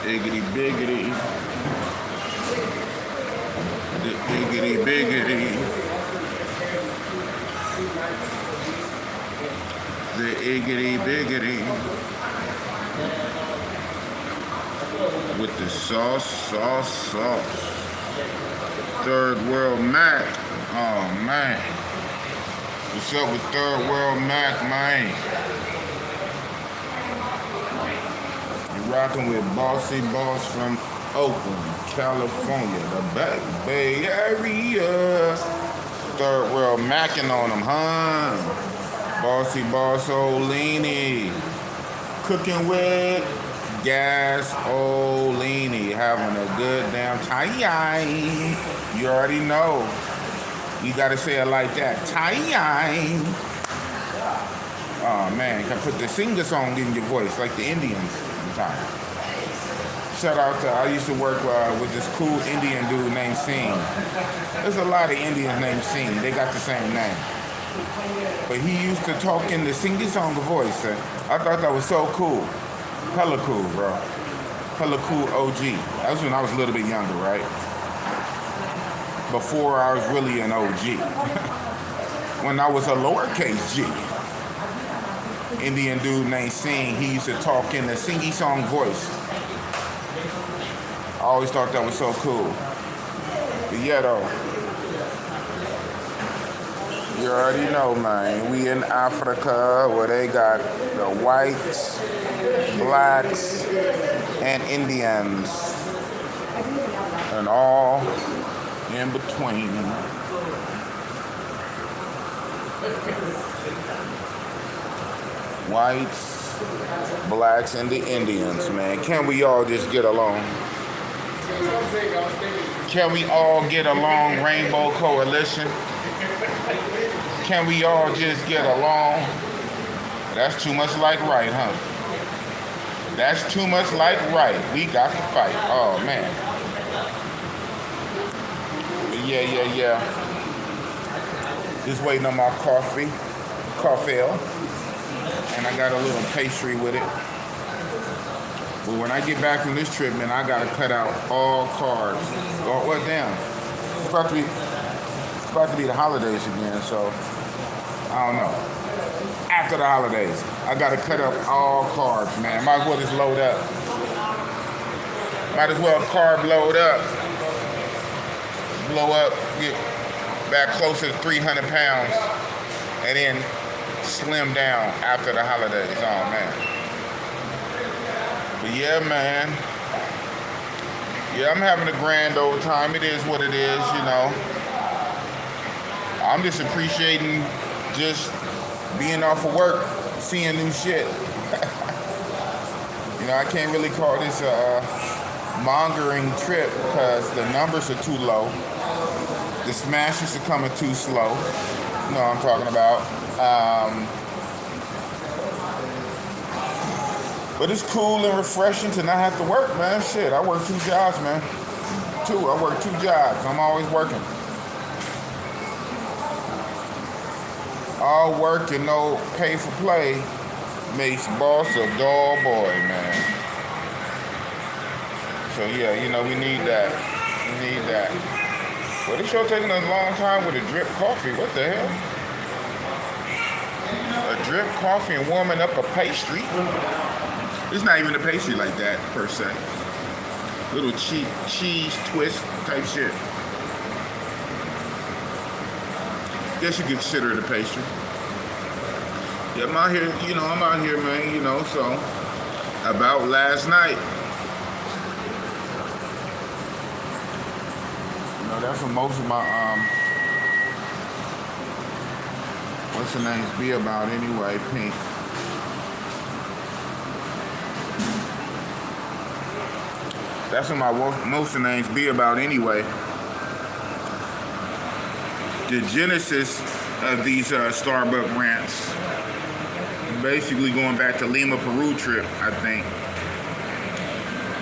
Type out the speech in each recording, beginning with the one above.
Iggity biggity. The iggity biggity. The iggity biggity. With the sauce. Third World Mac. Oh man. What's up with Third World Mac, man? You're rocking with Bossy Boss from Oakland, California, the Bay Area. Third World Macking on them, huh? Bossy Boss Olini. Cooking with Gasolini. Having a good damn time. You already know. You gotta say it like that. Time. Oh man, can put the singer song in your voice like the Indians sometimes. Shout out to, I used to work with this cool Indian dude named Singh. There's a lot of Indians named Singh. They got the same name. But he used to talk in the singer song voice. I thought that was so cool. Hella cool, bro. Hella cool OG. That was when I was a little bit younger, right? Before I was really an OG. When I was a lowercase G. Indian dude named Singh, he used to talk in the singy song voice. I always thought that was so cool. But yeah, though. You already know, man. We in Africa where they got the whites, blacks, and Indians. And all in between. Whites, blacks, and the Indians, man. Can we all just get along? Can we all get along, Rainbow Coalition? Can we all just get along? That's too much like right, huh? That's too much like right. We got to fight. Oh, man. Yeah. Just waiting on my coffee. And I got a little pastry with it. But when I get back from this trip, man, I got to cut out all carbs. Oh, well, damn. It's about to be the holidays again, so I don't know. After the holidays, I got to cut up all carbs, man. Might as well just load up. Might as well carb load up. Blow up, get back closer to 300 pounds, and then slim down after the holidays. Oh, man. But yeah, man. Yeah, I'm having a grand old time. It is what it is, you know. I'm just appreciating just being off of work, seeing new shit. You know, I can't really call this a mongering trip because the numbers are too low. The smashes are coming too slow. You know what I'm talking about. But it's cool and refreshing to not have to work, man. Shit, I work 2 jobs, man. I work 2 jobs. I'm always working. All work and no pay for play makes boss a dull boy, man. So yeah, you know, we need that. Well, this show taking a long time with a drip coffee. What the hell? A drip coffee and warming up a pastry? It's not even a pastry like that, per se. Little cheese twist type shit. Guess you could consider it a pastry. Yeah, I'm out here, man, so about last night. You know, that's what most of my, what's the names be about anyway, Pink. That's what my most of the names be about anyway. The genesis of these Starbucks rants, basically going back to Lima, Peru trip, I think,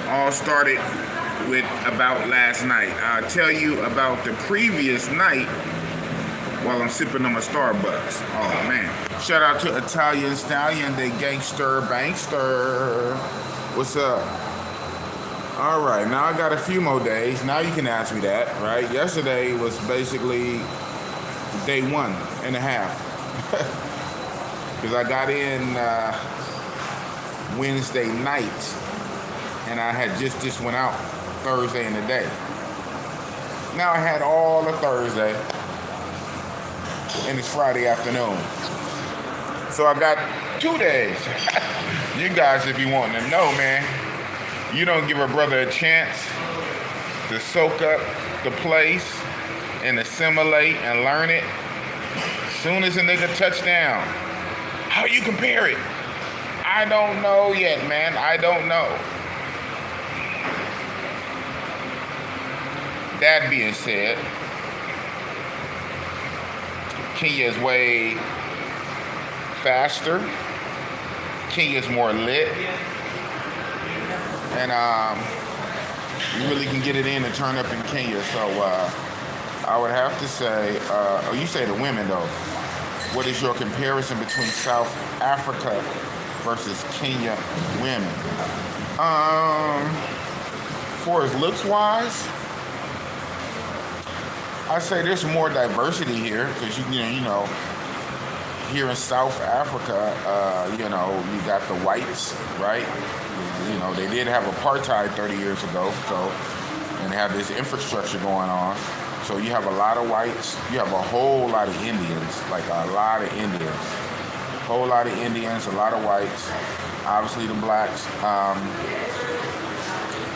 all started with about last night. I'll tell you about the previous night while I'm sipping on my Starbucks. Oh man. Shout out to Italian Stallion, the gangster bankster. What's up? All right, now I got a few more days. Now you can ask me that, right? Yesterday was basically day 1.5. Because I got in Wednesday night, and I had just went out Thursday in the day. Now I had all of Thursday, and it's Friday afternoon. So I got 2 days. You guys, if you want to know, man, you don't give a brother a chance to soak up the place and assimilate and learn it. Soon as a nigga touch down, how you compare it? I don't know yet, man. I don't know. That being said, Kenya is way faster. Kenya is more lit. And you really can get it in and turn up in Kenya. So I would have to say, you say the women though. What is your comparison between South Africa versus Kenya women? For as looks wise, I say there's more diversity here because you know, here in South Africa, you got the whites, right? You know, they did have apartheid 30 years ago, and have this infrastructure going on. So you have a lot of whites. You have a whole lot of Indians, like a lot of Indians. Whole lot of Indians, a lot of whites, obviously the blacks.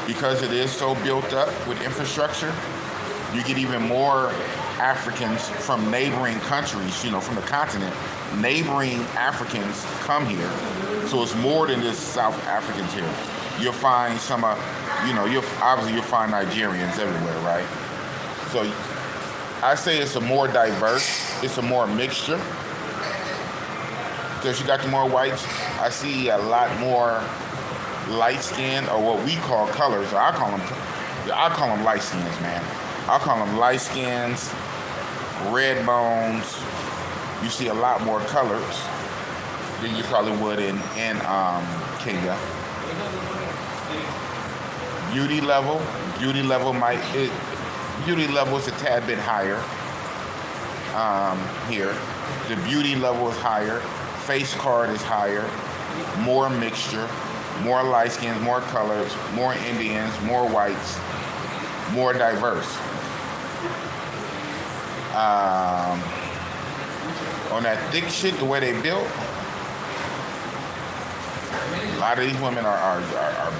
Because it is so built up with infrastructure, you get even more Africans from neighboring countries, from the continent. Neighboring Africans come here. So it's more than just South Africans here. You'll find some, you'll find Nigerians everywhere, right? So I say it's a more diverse, it's a more mixture. Because you got the more whites, I see a lot more light skin, or what we call colors. I call them light skins, man. I call them light skins, red bones. You see a lot more colors than you probably would in Kenya. Beauty level is a tad bit higher here. The beauty level is higher. Face card is higher. More mixture, more light skins, more colors, more Indians, more whites, more diverse. On that thick shit, the way they built, a lot of these women are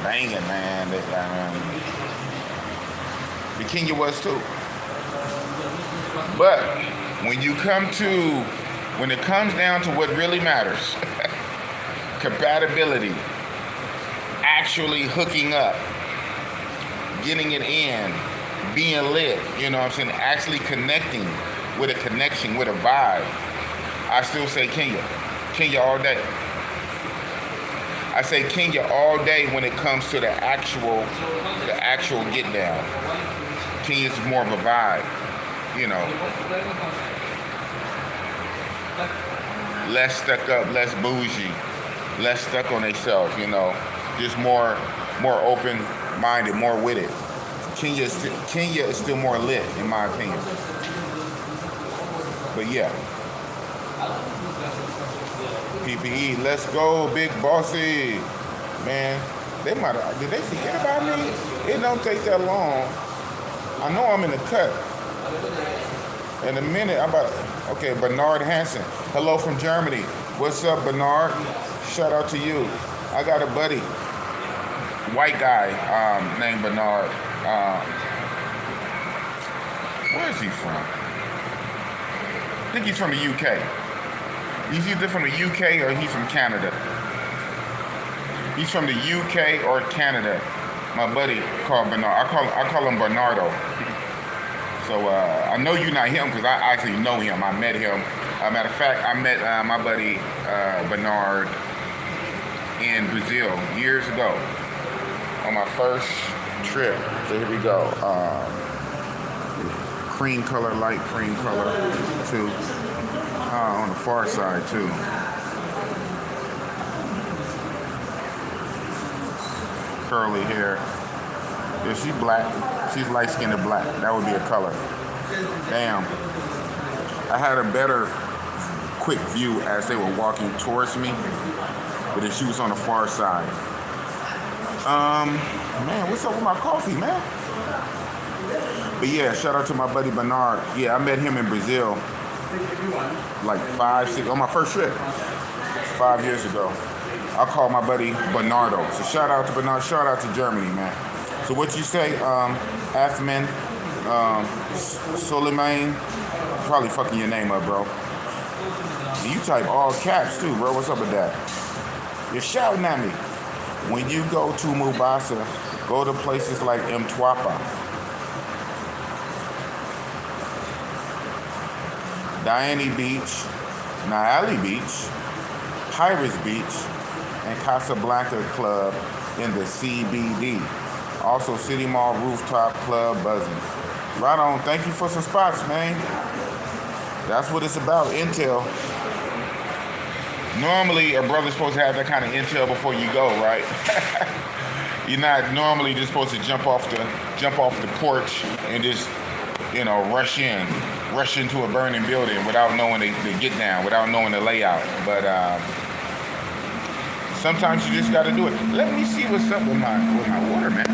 banging, man. The Kenya was too. But when it comes down to what really matters, compatibility, actually hooking up, getting it in, being lit, actually connecting with a connection, with a vibe, I still say Kenya. Kenya all day. I say Kenya all day when it comes to the actual get down. Kenya's more of a vibe, less stuck up, less bougie, less stuck on themselves, just more open-minded, more with it. Kenya is still more lit, in my opinion. But yeah. PPE, let's go, big bossy. Man, did they forget about me? It don't take that long. I know I'm in the cut. In a minute, okay, Bernard Hansen. Hello from Germany. What's up, Bernard? Shout out to you. I got a buddy, white guy, named Bernard. Where is he from? I think he's from the UK. He's either from the UK or he's from Canada. He's from the UK or Canada. My buddy called Bernard. I call him Bernardo. So I know you're not him because I actually know him. I met him. Matter of fact, I met my buddy Bernard in Brazil years ago on my first trip. So here we go. Cream color, light cream color too. On the far side too. Curly hair. Yeah, she's black. She's light-skinned and black. That would be a color. Damn. I had a better quick view as they were walking towards me, but then she was on the far side. Man, what's up with my coffee, man? But yeah, shout out to my buddy Bernard. Yeah, I met him in Brazil like 5, 6, on my first trip 5 years ago. I called my buddy Bernardo. So shout out to Bernard, shout out to Germany, man. So what you say, Athman, Suleiman, probably fucking your name up, bro. And you type all caps too, bro. What's up with that? You're shouting at me. When you go to Mombasa, go to places like Mtwapa, Diani Beach, Nyali Beach, Pirates Beach, and Casablanca Club in the CBD. Also, City Mall Rooftop Club buzzing. Right on. Thank you for some spots, man. That's what it's about, intel. Normally, a brother's supposed to have that kind of intel before you go, right? You're not normally just supposed to jump off the porch and just, rush into a burning building without knowing the get down, without knowing the layout. But sometimes you just got to do it. Let me see what's up with my water, man.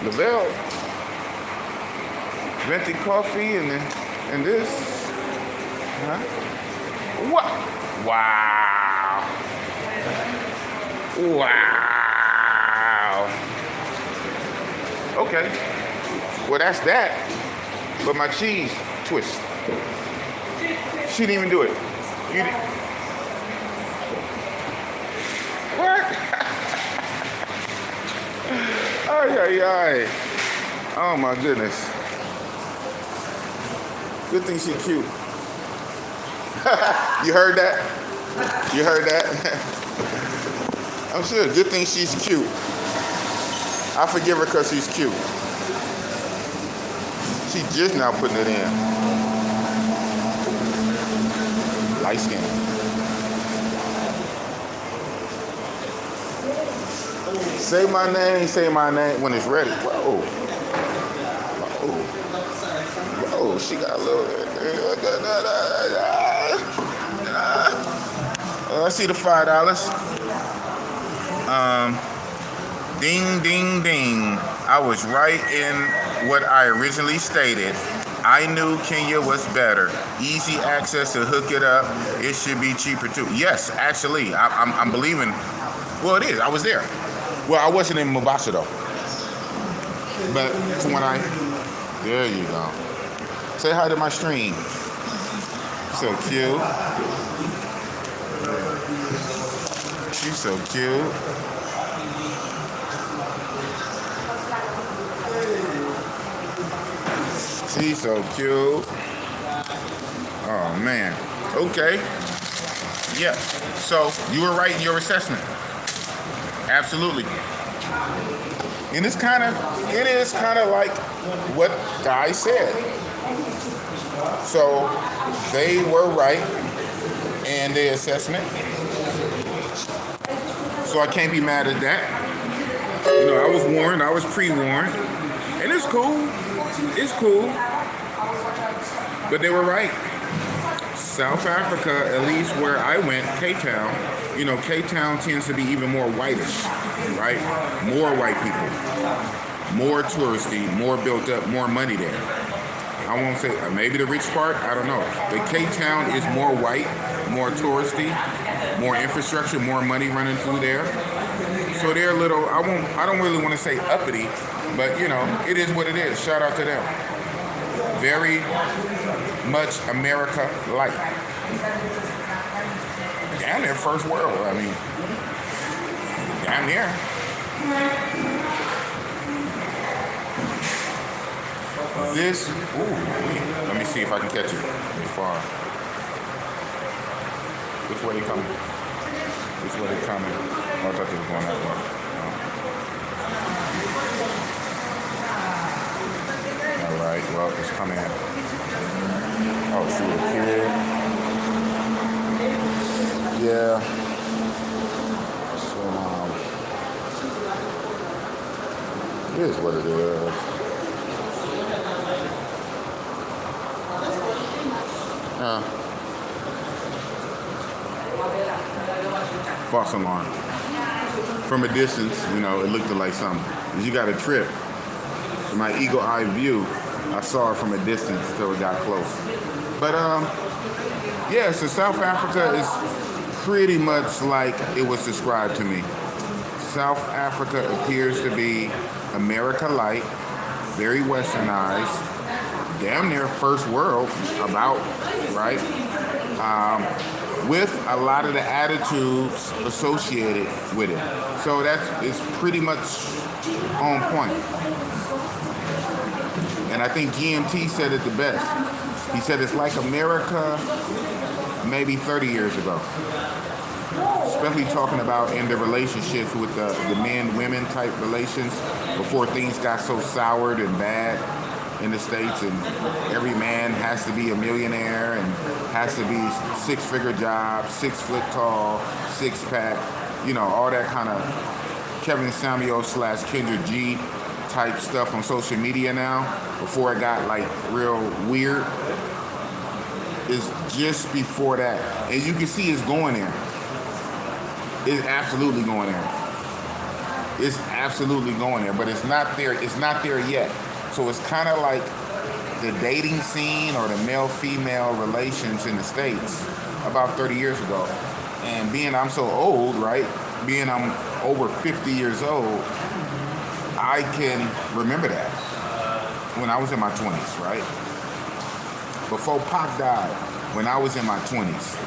Lavelle, venti coffee and this. Huh? What? Wow. Wow. Okay. Well, that's that. But my cheese twist. She didn't even do it. You did. What? Ay, ay, ay. Oh my goodness. Good thing she cute. You heard that? You heard that? I'm sure. Good thing she's cute. I forgive her because she's cute. She just now putting it in. Light skin. Say my name when it's ready. Whoa. Whoa, she got a little. I see the $5. Ding, ding, ding. I was right in what I originally stated. I knew Kenya was better. Easy access to hook it up. It should be cheaper too. Yes, actually, I'm believing. Well, it is. I was there. Well, I wasn't in Mombasa though. But from when there you go. Say hi to my stream. So cute. She's so cute. She's so cute. Oh man. Okay. Yeah. So you were right in your assessment. Absolutely. And it is kind of like what Guy said. So they were right in their assessment. So I can't be mad at that. I was warned. I was pre-warned. And it's cool. It's cool. But they were right. South Africa, at least where I went, Cape Town, Cape Town tends to be even more whitish, right? More white people, more touristy, more built up, more money there. I won't say, maybe the rich part, I don't know. But Cape Town is more white, more touristy, more infrastructure, more money running through there. So they're a little, I don't really want to say uppity, but it is what it is. Shout out to them. Very much America-like. Damn near first world, I mean. Damn near. This, let me see if I can catch it. It's far. Which way you coming? Which way they coming? Oh, I thought they were going that way. All right, well, it's coming in. Oh, she was a kid. Yeah. is what it is. False alarm. From a distance, you know, it looked like something. You got a trip. In my eagle eye view, I saw it from a distance till it got close. But yeah, so South Africa is pretty much like it was described to me. South Africa appears to be America-like, very westernized, damn near first world, about, right? With a lot of the attitudes associated with it. So it's pretty much on point. And I think GMT said it the best. He said it's like America maybe 30 years ago. Especially talking about in the relationships with the men-women type relations before things got so soured and bad in the States, and every man has to be a millionaire and has to be 6-figure job, 6 foot tall, 6-pack, you know, all that kind of Kevin Samuel / Kendra G type stuff on social media now, before it got like real weird, is just before that. And you can see it's going there. It's absolutely going there. It's absolutely going there, but it's not there. It's not there yet. So it's kind of like the dating scene or the male-female relations in the States about 30 years ago. And being I'm so old, right? Being I'm over 50 years old, I can remember that when I was in my 20s, right? Before Pac died, when I was in my 20s.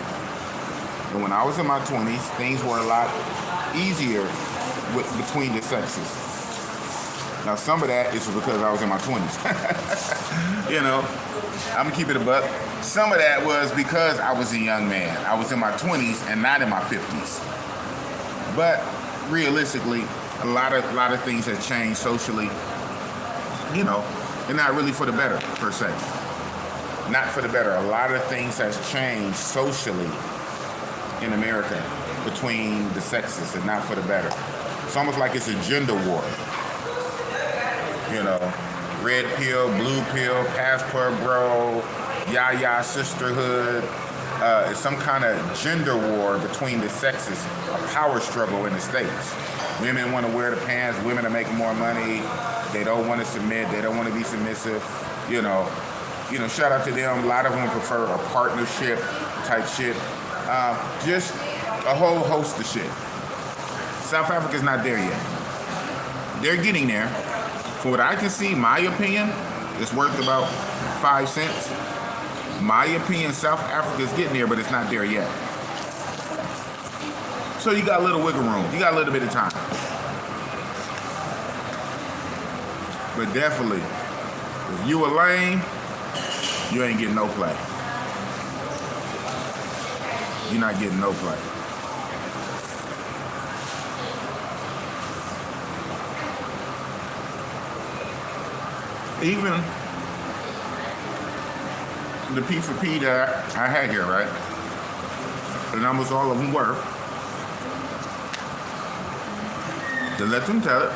And when I was in my 20s, things were a lot easier between the sexes. Now, some of that is because I was in my 20s. You know, I'm gonna keep it a buck. Some of that was because I was a young man. I was in my 20s and not in my 50s. But realistically, a lot of things have changed socially. You know, and not really for the better, per se. Not for the better. A lot of things has changed socially in America between the sexes, and not for the better. It's almost like it's a gender war. You know, red pill, blue pill, passport bro, yaya sisterhood. It's some kind of gender war between the sexes, a power struggle in the States. Women want to wear the pants, women are making more money, they don't want to submit, they don't want to be submissive, you know, shout out to them. A lot of them prefer a partnership type shit. Just a whole host of shit. South Africa's not there yet. They're getting there. For what I can see, my opinion, it's worth about 5 cents. My opinion, South Africa's getting there, but it's not there yet. So you got a little wiggle room. You got a little bit of time. But definitely, if you a lame, you ain't getting no play. You're not getting no play. Even the P for P that I had here, right? The numbers, all of them were. To let them tell it,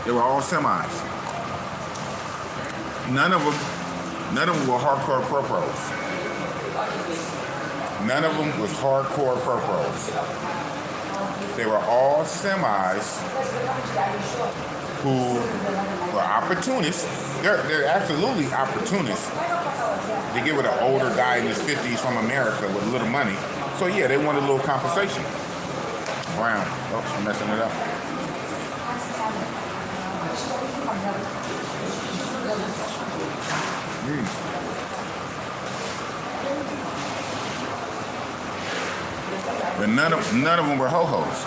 they were all semis. None of them were hardcore pro pros. None of them was hardcore pro pros. They were all semis who were opportunists. They're absolutely opportunists. They get with an older guy in his 50s from America with a little money. So yeah, they want a little compensation. Brown. Oh, I'm messing it up. But none of them were ho-hos.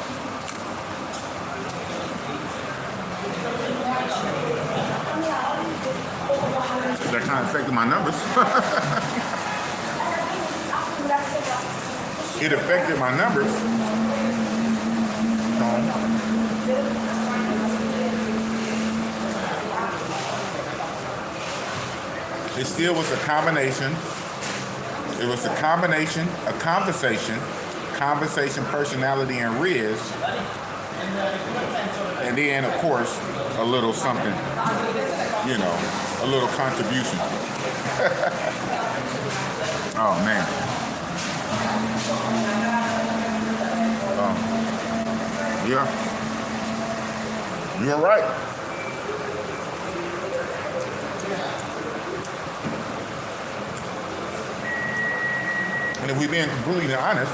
That kind of affected my numbers. It affected my numbers. It still was a combination. It was a combination, a conversation, personality, and riz And then, of course, a little something, you know, a little contribution. Oh, man. Yeah. You're right. And if we're being completely honest,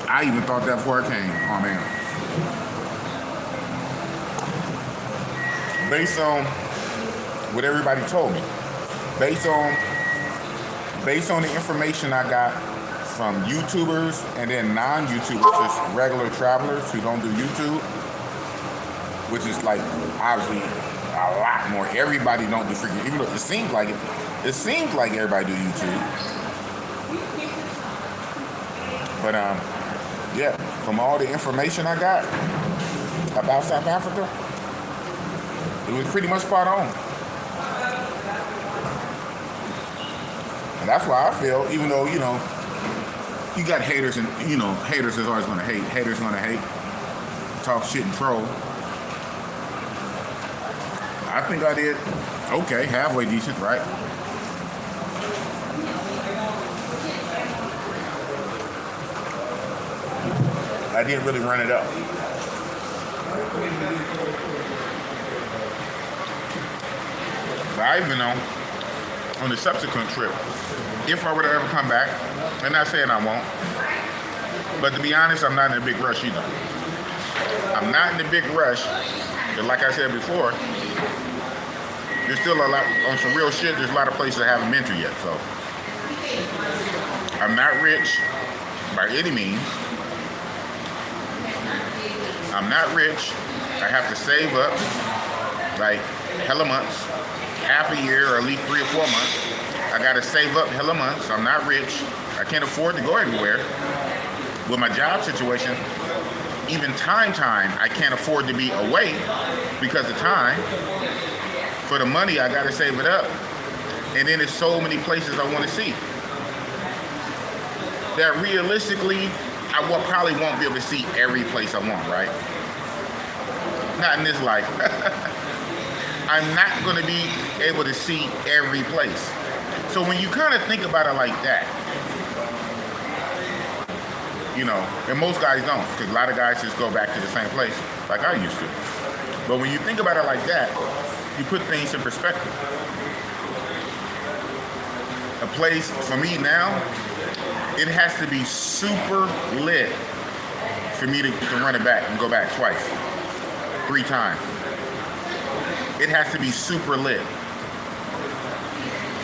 I even thought that before I came. Oh, man. Based on what everybody told me, based on the information I got from YouTubers and then non-YouTubers, just regular travelers who don't do YouTube, which is like obviously a lot more. Everybody don't do freaking, even though it seems like everybody do YouTube. But yeah, from all the information I got about South Africa, it was pretty much spot on. And that's why I feel, even though, you know, you got haters and, you know, haters is always gonna hate. Haters gonna hate, talk shit and troll. I think I did okay, halfway decent, right? I didn't really run it up. But I even know on the subsequent trip, if I were to ever come back, I'm not saying I won't, but to be honest, I'm not in a big rush either. I'm not in a big rush, because like I said before, there's still a lot, on some real shit, there's a lot of places I haven't been to yet, so. I'm not rich by any means. I'm not rich. I have to save up like hella months, half a year or at least 3 or 4 months. I gotta save up hella months. I'm not rich. I can't afford to go anywhere. With my job situation, even time, I can't afford to be away because of time. For the money, I gotta save it up. And then there's so many places I wanna see that realistically, I probably won't be able to see every place I want, right? Not in this life. I'm not going to be able to see every place. So when you kind of think about it like that, you know, and most guys don't, because a lot of guys just go back to the same place like I used to. But when you think about it like that, you put things in perspective. A place, for me now, it has to be super lit for me to run it back and go back twice, 3 times. It has to be super lit.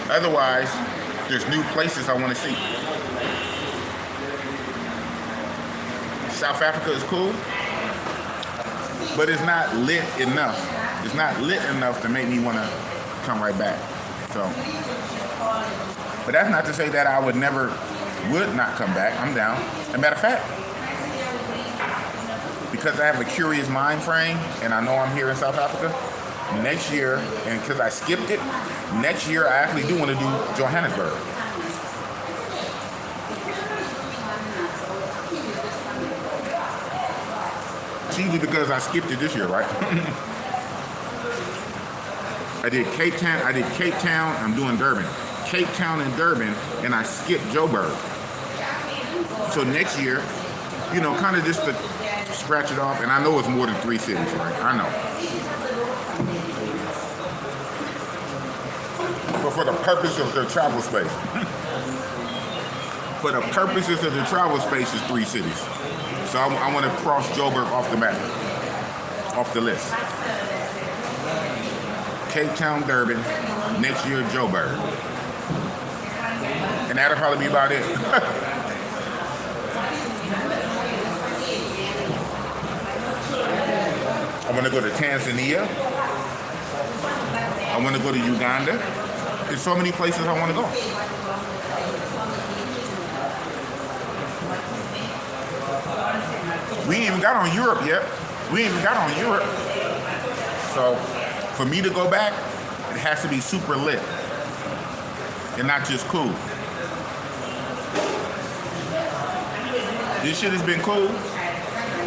Otherwise, there's new places I want to see. South Africa is cool, but it's not lit enough. It's not lit enough to make me want to come right back. So, but that's not to say that I would not come back. I'm down. As a matter of fact, because I have a curious mind frame and I know I'm here in South Africa, next year, and because I skipped it, next year I actually do want to do Johannesburg. Chiefly because I skipped it this year, right? I did Cape Town, I'm doing Durban. Cape Town and Durban, and I skipped Joburg. So next year, you know, kind of just to scratch it off, and I know it's more than 3 cities, right? I know. But for the purpose of the travel space, for the purposes of the travel space is 3 cities. So I want to cross Joburg off the map, off the list. Cape Town, Durban, next year Joburg. And that'll probably be about it. I want to go to Tanzania. I want to go to Uganda. There's so many places I want to go. We ain't even got on Europe yet. So for me to go back, it has to be super lit and not just cool. This shit has been cool,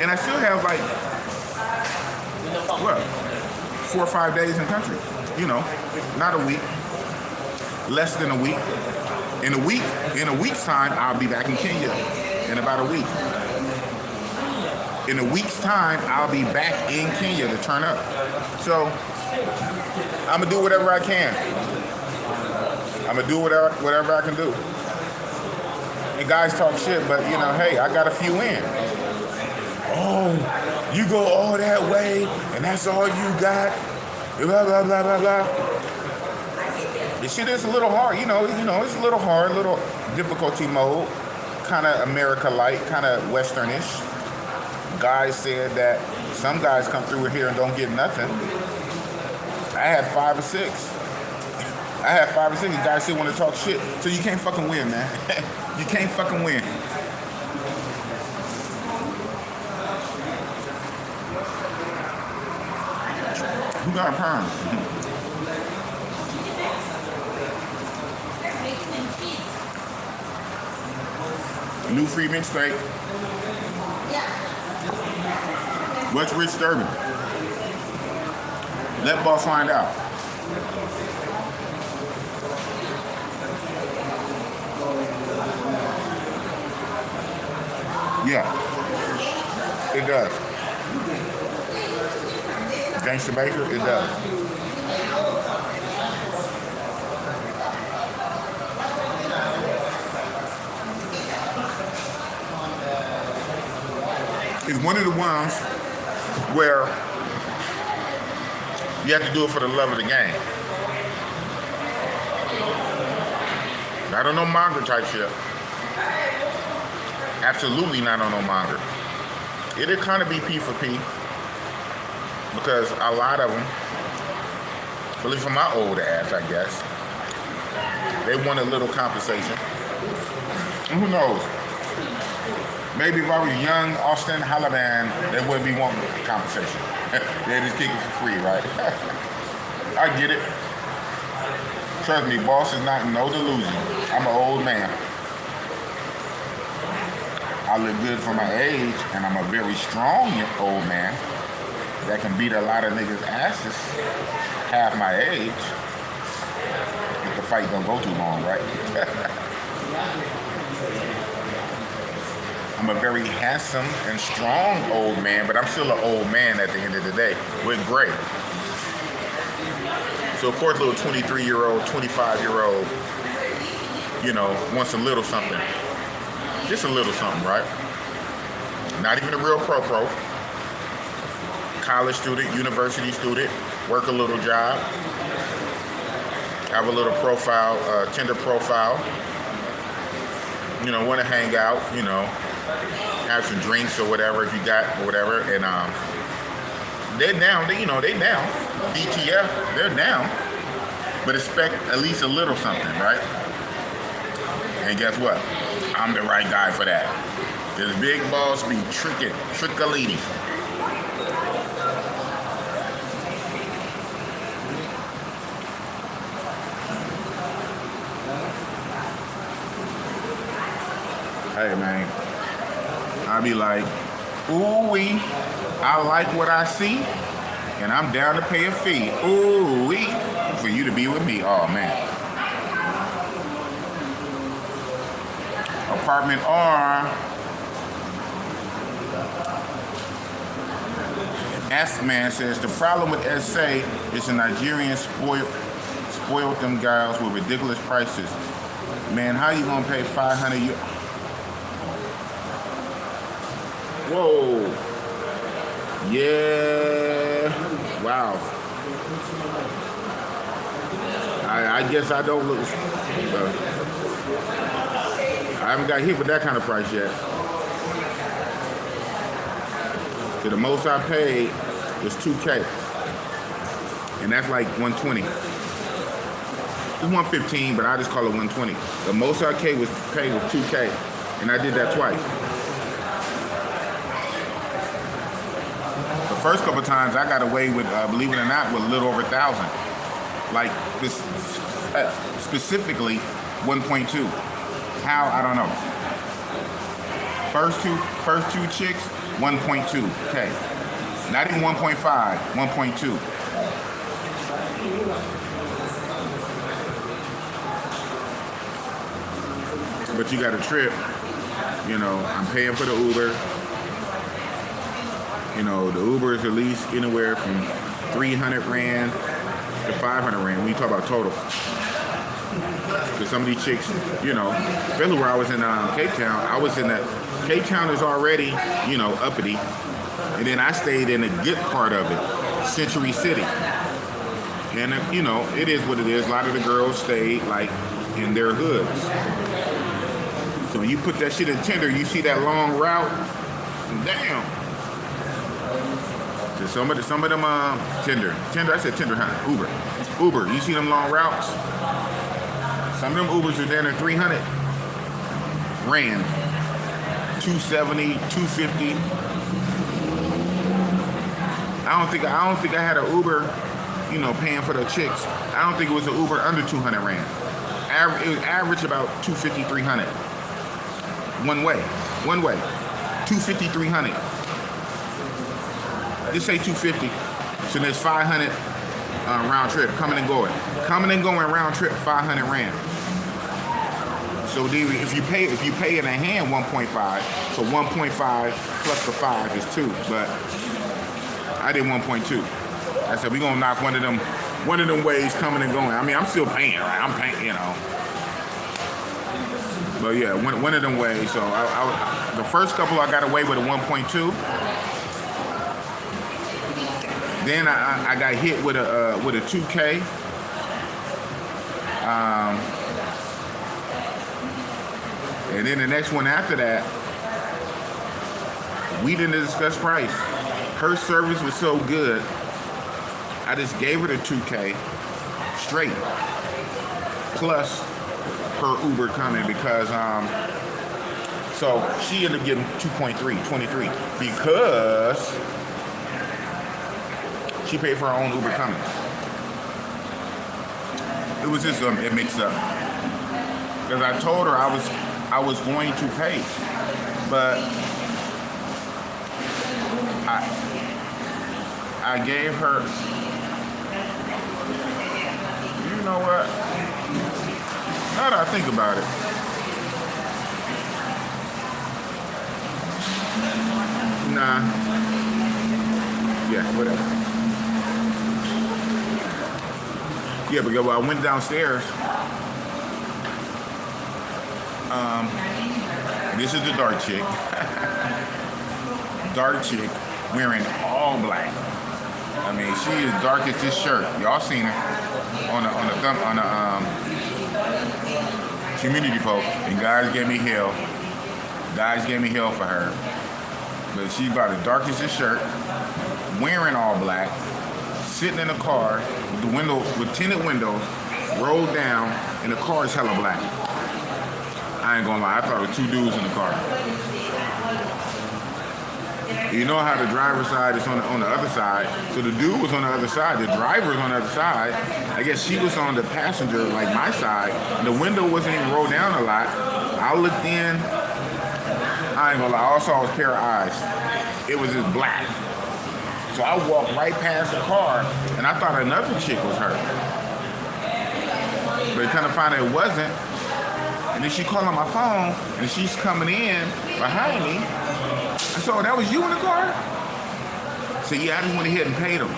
And I still have like, what, 4 or 5 days in country. You know, not a week, less than a week. In a week's time, I'll be back in Kenya in about a week. In a week's time, I'll be back in Kenya to turn up. So, I'm gonna do whatever I can. I'm gonna do whatever I can do. And guys talk shit, but you know, hey, I got a few in. Oh, you go all that way, and that's all you got. Blah blah blah blah blah. This shit is a little hard, you know, it's a little hard, little difficulty mode, kind of America-like, kind of Westernish. Guys said that some guys come through here and don't get nothing. I had 5 or 6. You guys still want to talk shit, so you can't fucking win, man. You can't fucking win. Who got a perm? New free mint steak. What's Rich Durban? Let boss find out. Yeah, it does. Gangsta Baker, it does. It's one of the ones where you have to do it for the love of the game. Not on no manga type shit. Absolutely not on no manga. It'll kind of be P for P because a lot of them, at least for my old ass, I guess, they want a little compensation. And who knows? Maybe if I was young Austin Halaban, they wouldn't be wanting compensation. They just kick it for free, right? I get it. Trust me, boss is not no delusion. I'm an old man. I look good for my age, and I'm a very strong old man that can beat a lot of niggas' asses half my age. If the fight don't go too long, right? I'm a very handsome and strong old man, but I'm still an old man at the end of the day with gray. So of course, little 23-year-old, 25-year-old, you know, wants a little something. Just a little something, right? Not even a real pro. College student, university student, work a little job, have a little profile, Tinder profile, you know, want to hang out, you know, have some drinks or whatever if you got or whatever, and they're down. They down. DTF, they're down, but expect at least a little something, right? And guess what? I'm the right guy for that. This big boss be trick-a-lady. Hey man, I be like, ooh-wee, I like what I see, and I'm down to pay a fee. Ooh-wee, for you to be with me. Oh man. Apartment R. F man says the problem with SA is the Nigerians spoiled them guys with ridiculous prices. Man, how you gonna pay 500? Whoa. Yeah. Wow. I guess I don't look. I haven't got hit with that kind of price yet. So the most I paid was $2K. And that's like 120. It's 115, but I just call it 120. The most I paid was $2K. And I did that twice. The first couple times I got away with, believe it or not, with a little over 1,000. Like this, specifically 1.2. How? I don't know. First two chicks, 1.2K. Not even 1.5, 1.2. But you got a trip, you know, I'm paying for the Uber. You know, the Uber is at least anywhere from 300 Rand to 500 Rand when you talk about total. Because some of these chicks, you know, especially where I was in Cape Town, Cape Town is already, you know, uppity. And then I stayed in a good part of it, Century City. And, you know, it is what it is. A lot of the girls stayed, like, in their hoods. So when you put that shit in Tinder, you see that long route, damn. So some of them, Tinder, I said Tinder, huh? Uber, you see them long routes? Some of them Ubers are down at 300 Rand, 270, 250. I don't think I had an Uber, you know, paying for the chicks. I don't think it was an Uber under 200 Rand. It was average about 250, 300. One way, 250, 300. Just say 250. So there's 500 round trip coming and going. Coming and going round trip 500 Rand. So if you pay in a hand 1.5, so 1.5 plus the 5 is 2. But I did 1.2. I said we're gonna knock one of them ways coming and going. I mean, I'm still paying, right? I'm paying, you know. But yeah, one of them ways. So the first couple I got away with a 1.2. Then I got hit with a 2K. And then the next one after that, we didn't discuss price. Her service was so good, I just gave her the 2K straight. Plus her Uber coming because so she ended up getting 23 because she paid for her own Uber coming. It was just a mix up because I told her I was going to pay, but I gave her. You know what? Now that I think about it, nah. Yeah, whatever. Yeah, because I went downstairs. This is the dark chick. Dark chick wearing all black. I mean, she is dark as this shirt. Y'all seen her on the community post, and guys gave me hell. Guys gave me hell for her. But she's about as dark as this shirt, wearing all black, sitting in a car with tinted windows, rolled down, and the car is hella black. I ain't gonna lie, I thought it was two dudes in the car. You know how the driver's side is on the other side, so the dude was on the other side, the driver was on the other side. I guess she was on the passenger, like my side. The window wasn't even rolled down a lot. I looked in, I ain't gonna lie, all I saw was a pair of eyes. It was just black. So I walked right past the car, and I thought another chick was her. But kind of found out it wasn't. And then she called on my phone, and she's coming in behind me. I said, oh, that was you in the car? I said, yeah, I just went ahead and paid him.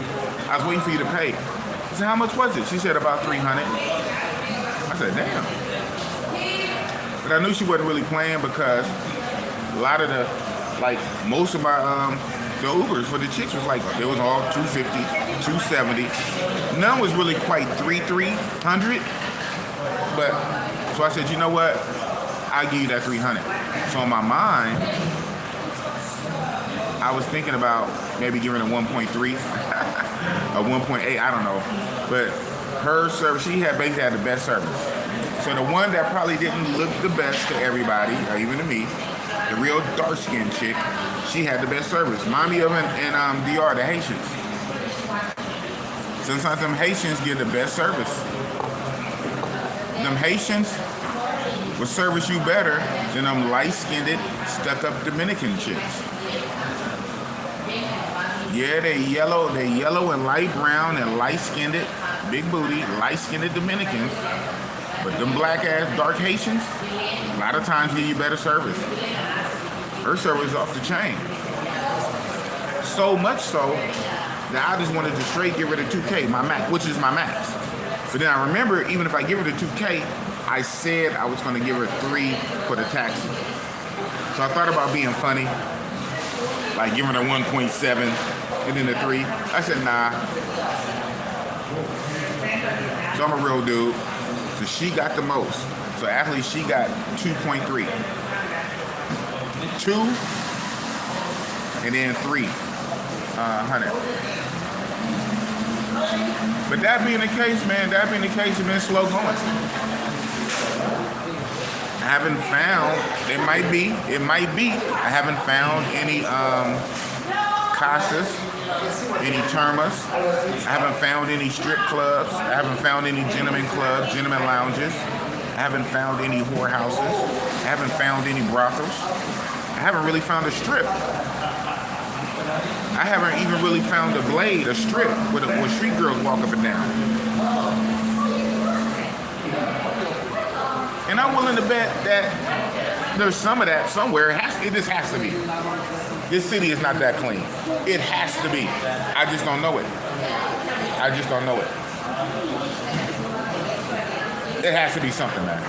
I was waiting for you to pay. I said, how much was it? She said about 300. I said, damn. But I knew she wasn't really playing because a lot of the, like, most of my, the Ubers for the chicks was like, it was all 250, 270. None was really quite 300. But, so I said, you know what? I'll give you that 300. So in my mind, I was thinking about maybe giving her 1.3, or 1.8, I don't know. But her service, she had basically had the best service. So the one that probably didn't look the best to everybody, or even to me, the real dark-skinned chick, she had the best service. Remind me of in DR, the Haitians. Sometimes them Haitians get the best service. Them Haitians will service you better than them light-skinned, stuck-up Dominican chicks. Yeah, they yellow and light brown and light-skinned, big booty, light-skinned Dominicans. But them black ass dark Haitians, a lot of times give you better service. Her service is off the chain. So much so that I just wanted to straight get rid of 2K, my max, which is my max. But then I remember, even if I give her the 2K, I said I was going to give her 3 for the taxi. So I thought about being funny, like giving her 1.7 and then the 3. I said, nah. So I'm a real dude. So she got the most. So actually she got 2.3. 2 and then 300. But that being the case, man, it's been slow going. I haven't found, it might be, I haven't found any casas, any termas. I haven't found any strip clubs. I haven't found any gentlemen clubs, gentlemen lounges. I haven't found any whorehouses. I haven't found any brothels. I haven't really found a strip. I haven't even really found a blade, a strip, where street girls walk up and down. And I'm willing to bet that there's some of that somewhere. It just has to be. This city is not that clean. It has to be. I just don't know it. It has to be something, man.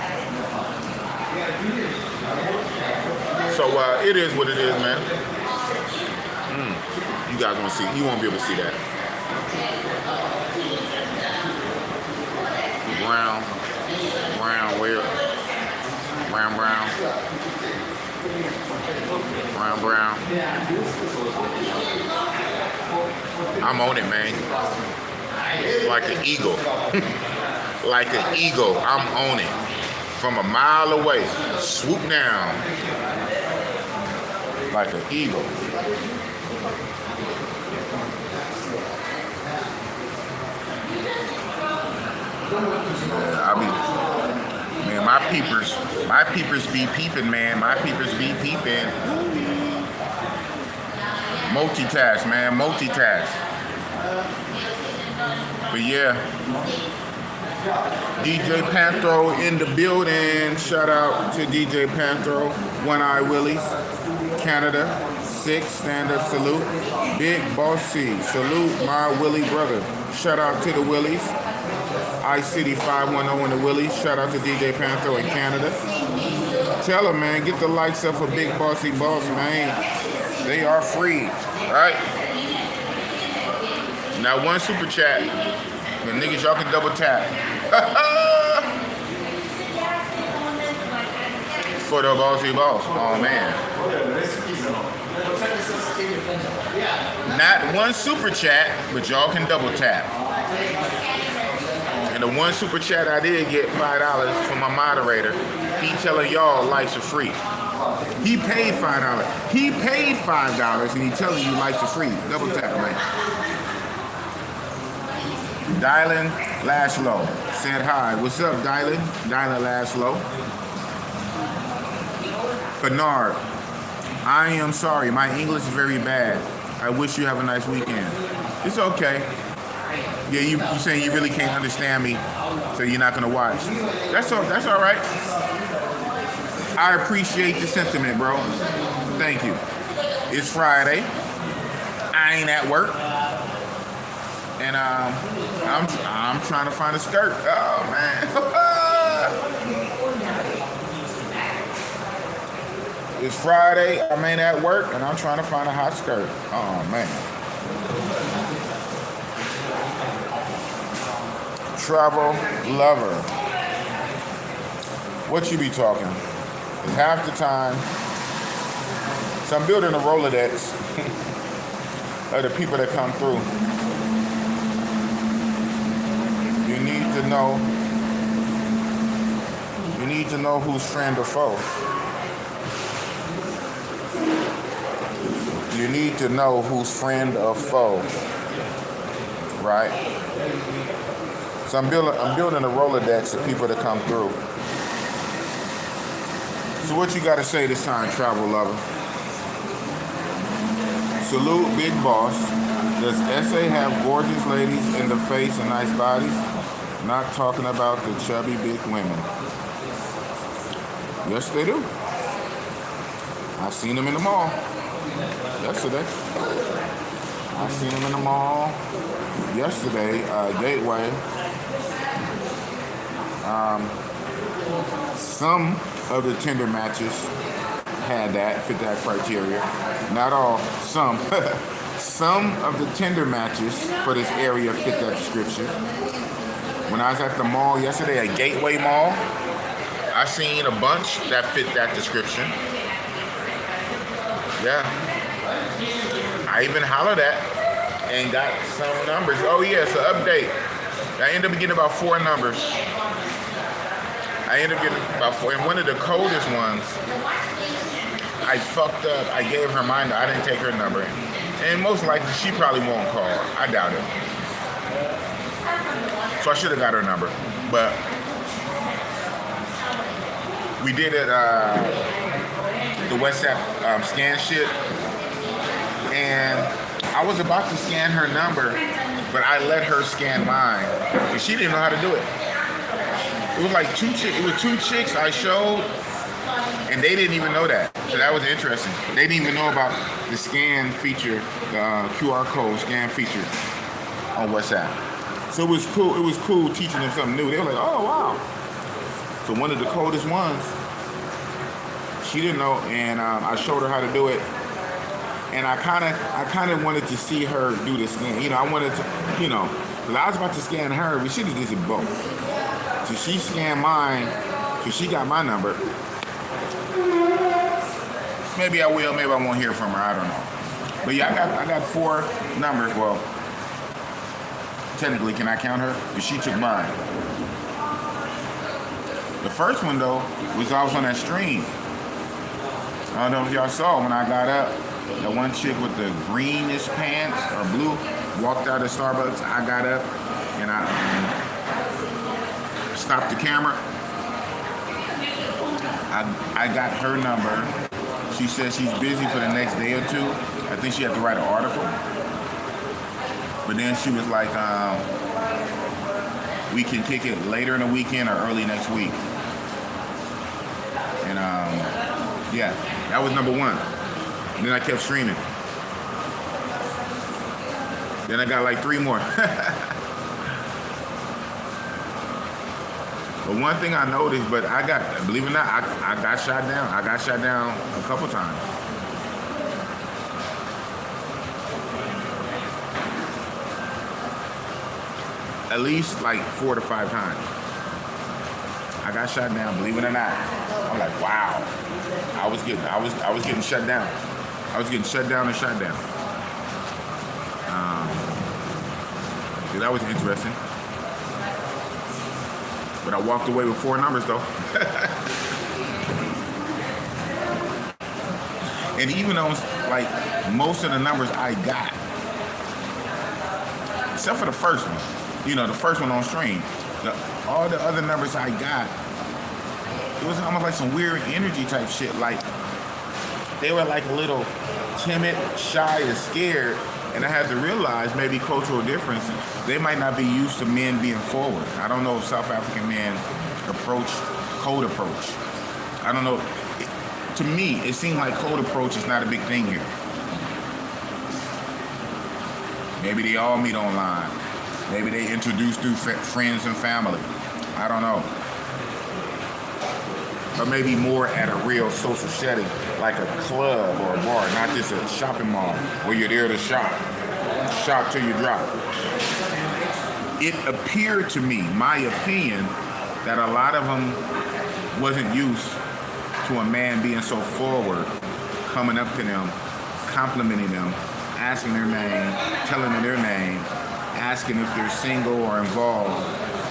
So it is what it is, man. You guys won't see. You won't be able to see that. Brown, where? Brown. I'm on it, man. Like an eagle. Like an eagle, I'm on it. From a mile away, swoop down. Like an eagle. Man, my peepers be peeping, man. My peepers be peeping. Multitask, man, multitask. But yeah, DJ Panthro in the building. Shout out to DJ Panthro, One Eye Willies, Canada, 6, stand up salute. Big Bossy, salute my Willie brother. Shout out to the Willies. I-City 510 in the Willies. Shout out to DJ Panthro in Canada. Tell them, man, get the likes up for Big Bossy Boss, man. They are free, right? Now one super chat. The niggas, y'all can double tap. For the Bossy Boss. Oh, man. Not one super chat, but y'all can double tap. And the one super chat I did get $5 from my moderator. He telling y'all likes are free. He paid $5. He paid $5 and he telling you likes are free. Double tap, man. Dylan Laszlo said hi. What's up, Dylan? Dylan Laszlo. Bernard, I am sorry. My English is very bad. I wish you have a nice weekend. It's okay. Yeah, you saying you really can't understand me, so you're not gonna watch. That's all right. I appreciate the sentiment, bro. Thank you. It's Friday. I ain't at work. And I'm trying to find a skirt. Oh man. It's Friday, I ain't at work, and I'm trying to find a hot skirt. Oh man. Travel lover. What you be talking? Half the time. So I'm building a Rolodex of the people that come through. You need to know who's friend or foe. You need to know who's friend or foe. Right? So I'm building a Rolodex of people that come through. So what you got to say this time, travel lover? Salute Big Boss. Does SA have gorgeous ladies in the face and nice bodies? Not talking about the chubby big women. Yes, they do. I seen them in the mall yesterday. I seen them in the mall yesterday, Gateway. Some of the Tinder matches had that, fit that criteria. Not all, some. Some of the Tinder matches for this area fit that description. When I was at the mall yesterday, at Gateway Mall, I seen a bunch that fit that description. Yeah. I even hollered at and got some numbers. Oh yeah, it's an update. I ended up getting about 4 numbers. I ended up getting about 4. And one of the coldest ones, I fucked up. I gave her mine. I didn't take her number. And most likely, she probably won't call. I doubt it. So I should have got her number. But we did it, the WhatsApp scan shit. And I was about to scan her number, but I let her scan mine. And she didn't know how to do it. It was like 2 chicks. It was 2 chicks I showed, and they didn't even know that. So that was interesting. They didn't even know about the scan feature, the QR code scan feature on WhatsApp. So it was cool. It was cool teaching them something new. They were like, "Oh wow!" So one of the coldest ones, she didn't know, and I showed her how to do it. And I kind of wanted to see her do the scan. You know, I wanted to, you know, because I was about to scan her. We should have just did both. So she scanned mine, so she got my number. Maybe I will, maybe I won't hear from her, I don't know. But yeah, I got 4 numbers. Well, technically, can I count her? Because she took mine. The first one though, was I was on that stream. I don't know if y'all saw when I got up, that one chick with the greenish pants or blue walked out of Starbucks. I got up and I stopped the camera. I got her number. She said she's busy for the next day or 2. I think she had to write an article. But then she was like, we can kick it later in the weekend or early next week. And yeah, that was number 1. And then I kept streaming. Then I got like 3 more. But one thing I noticed, but I got, believe it or not, I got shot down. I got shot down a couple times. At least like 4 to 5 times. I got shot down, believe it or not. I'm like, wow. I was getting shut down. I was getting shut down and shot down. So that was interesting. But I walked away with 4 numbers though. And even those, like, most of the numbers I got, except for the first one, you know, the first one on stream, all the other numbers I got, it was almost like some weird energy type shit. Like, they were like a little timid, shy, and scared. And I had to realize maybe cultural differences. They might not be used to men being forward. I don't know if South African men approach cold approach. I don't know. To me, it seemed like cold approach is not a big thing here. Maybe they all meet online. Maybe they introduce through friends and family. I don't know. Or maybe more at a real social setting, like a club or a bar, not just a shopping mall where you're there to shop. Shop till you drop. It appeared to me, my opinion, that a lot of them wasn't used to a man being so forward, coming up to them, complimenting them, asking their name, telling them their name, asking if they're single or involved,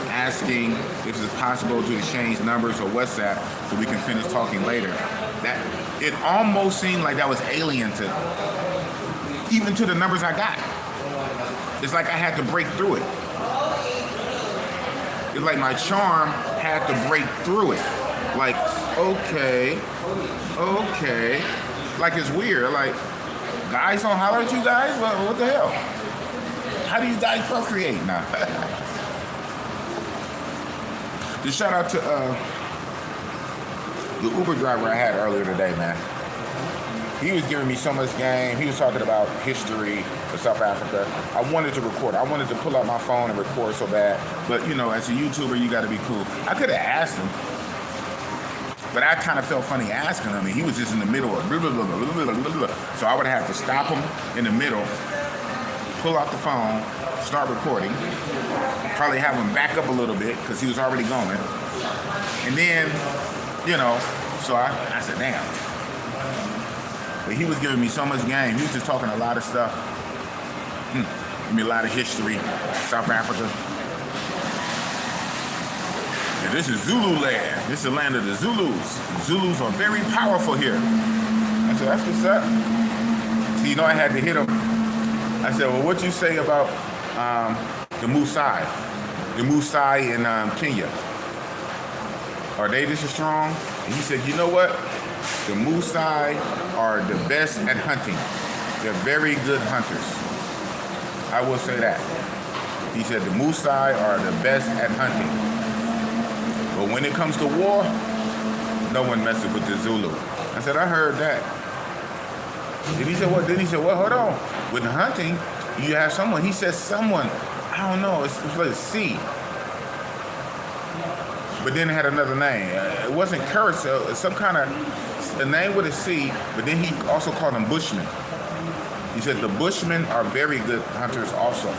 asking if it's possible to exchange numbers or WhatsApp so we can finish talking later. That it almost seemed like that was alien to, even to the numbers I got. It's like I had to break through it. It's like my charm had to break through it. Like, okay. Like, it's weird. Like, guys don't holler at you guys? What the hell? how do you guys procreate now? Just shout out to the Uber driver I had earlier today, man. He was giving me so much game. He was talking about history of South Africa. I wanted to record. I wanted to pull out my phone and record so bad. But, you know, as a YouTuber, you got to be cool. I could have asked him. But I kind of felt funny asking him. And he was just in the middle of blah, blah, blah, blah, blah, blah, blah. So I would have to stop him in the middle, pull out the phone, start recording. Probably have him back up a little bit because he was already going. And then, you know, so I said, damn. But he was giving me so much game. He was just talking a lot of stuff. Give me a lot of history. South Africa. Yeah, this is Zulu land. This is the land of the Zulus. The Zulus are very powerful here. I said, that's what's up. So, you know, I had to hit him. I said, well, what you say about the Maasai? The Maasai in Kenya. Are they this strong? And he said, you know what? The Maasai are the best at hunting. They're very good hunters. I will say that. He said the Maasai are the best at hunting. But when it comes to war, no one messes with the Zulu. I said, I heard that. Then he said, what? Then he said, well, hold on. With hunting, you have someone. He said someone. I don't know. It's like a C. But then it had another name. It wasn't Curacao. It's some kind of a name with a C, but then he also called them Bushmen. He said the Bushmen are very good hunters also.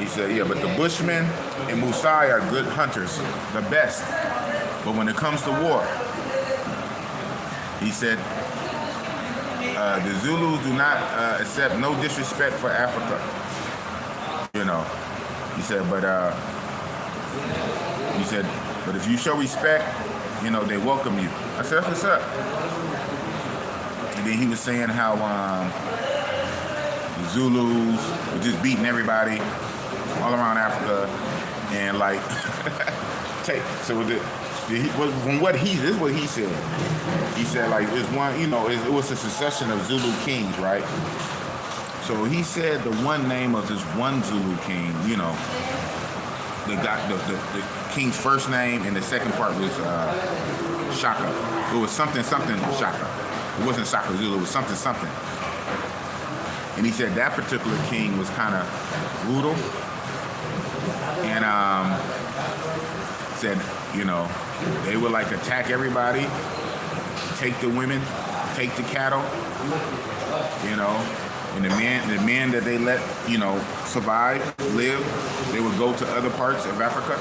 He said, yeah, but the Bushmen and Maasai are good hunters, the best. But when it comes to war, he said, the Zulus do not accept no disrespect for Africa. You know, he said, but if you show respect, you know, they welcome you. I said, what's up? And then he was saying how the Zulus were just beating everybody all around Africa, and like, so this is what he said. He said like there's one, you know, it was a succession of Zulu kings, right? So he said the one name of this one Zulu king, you know, they got the king's first name, and the second part was Shaka. It was something Shaka. It wasn't Shaka Zulu. It was something. And he said that particular king was kind of brutal, and said, you know, they would like attack everybody, take the women, take the cattle, you know. And the men that they let, you know, survive, live, they would go to other parts of Africa.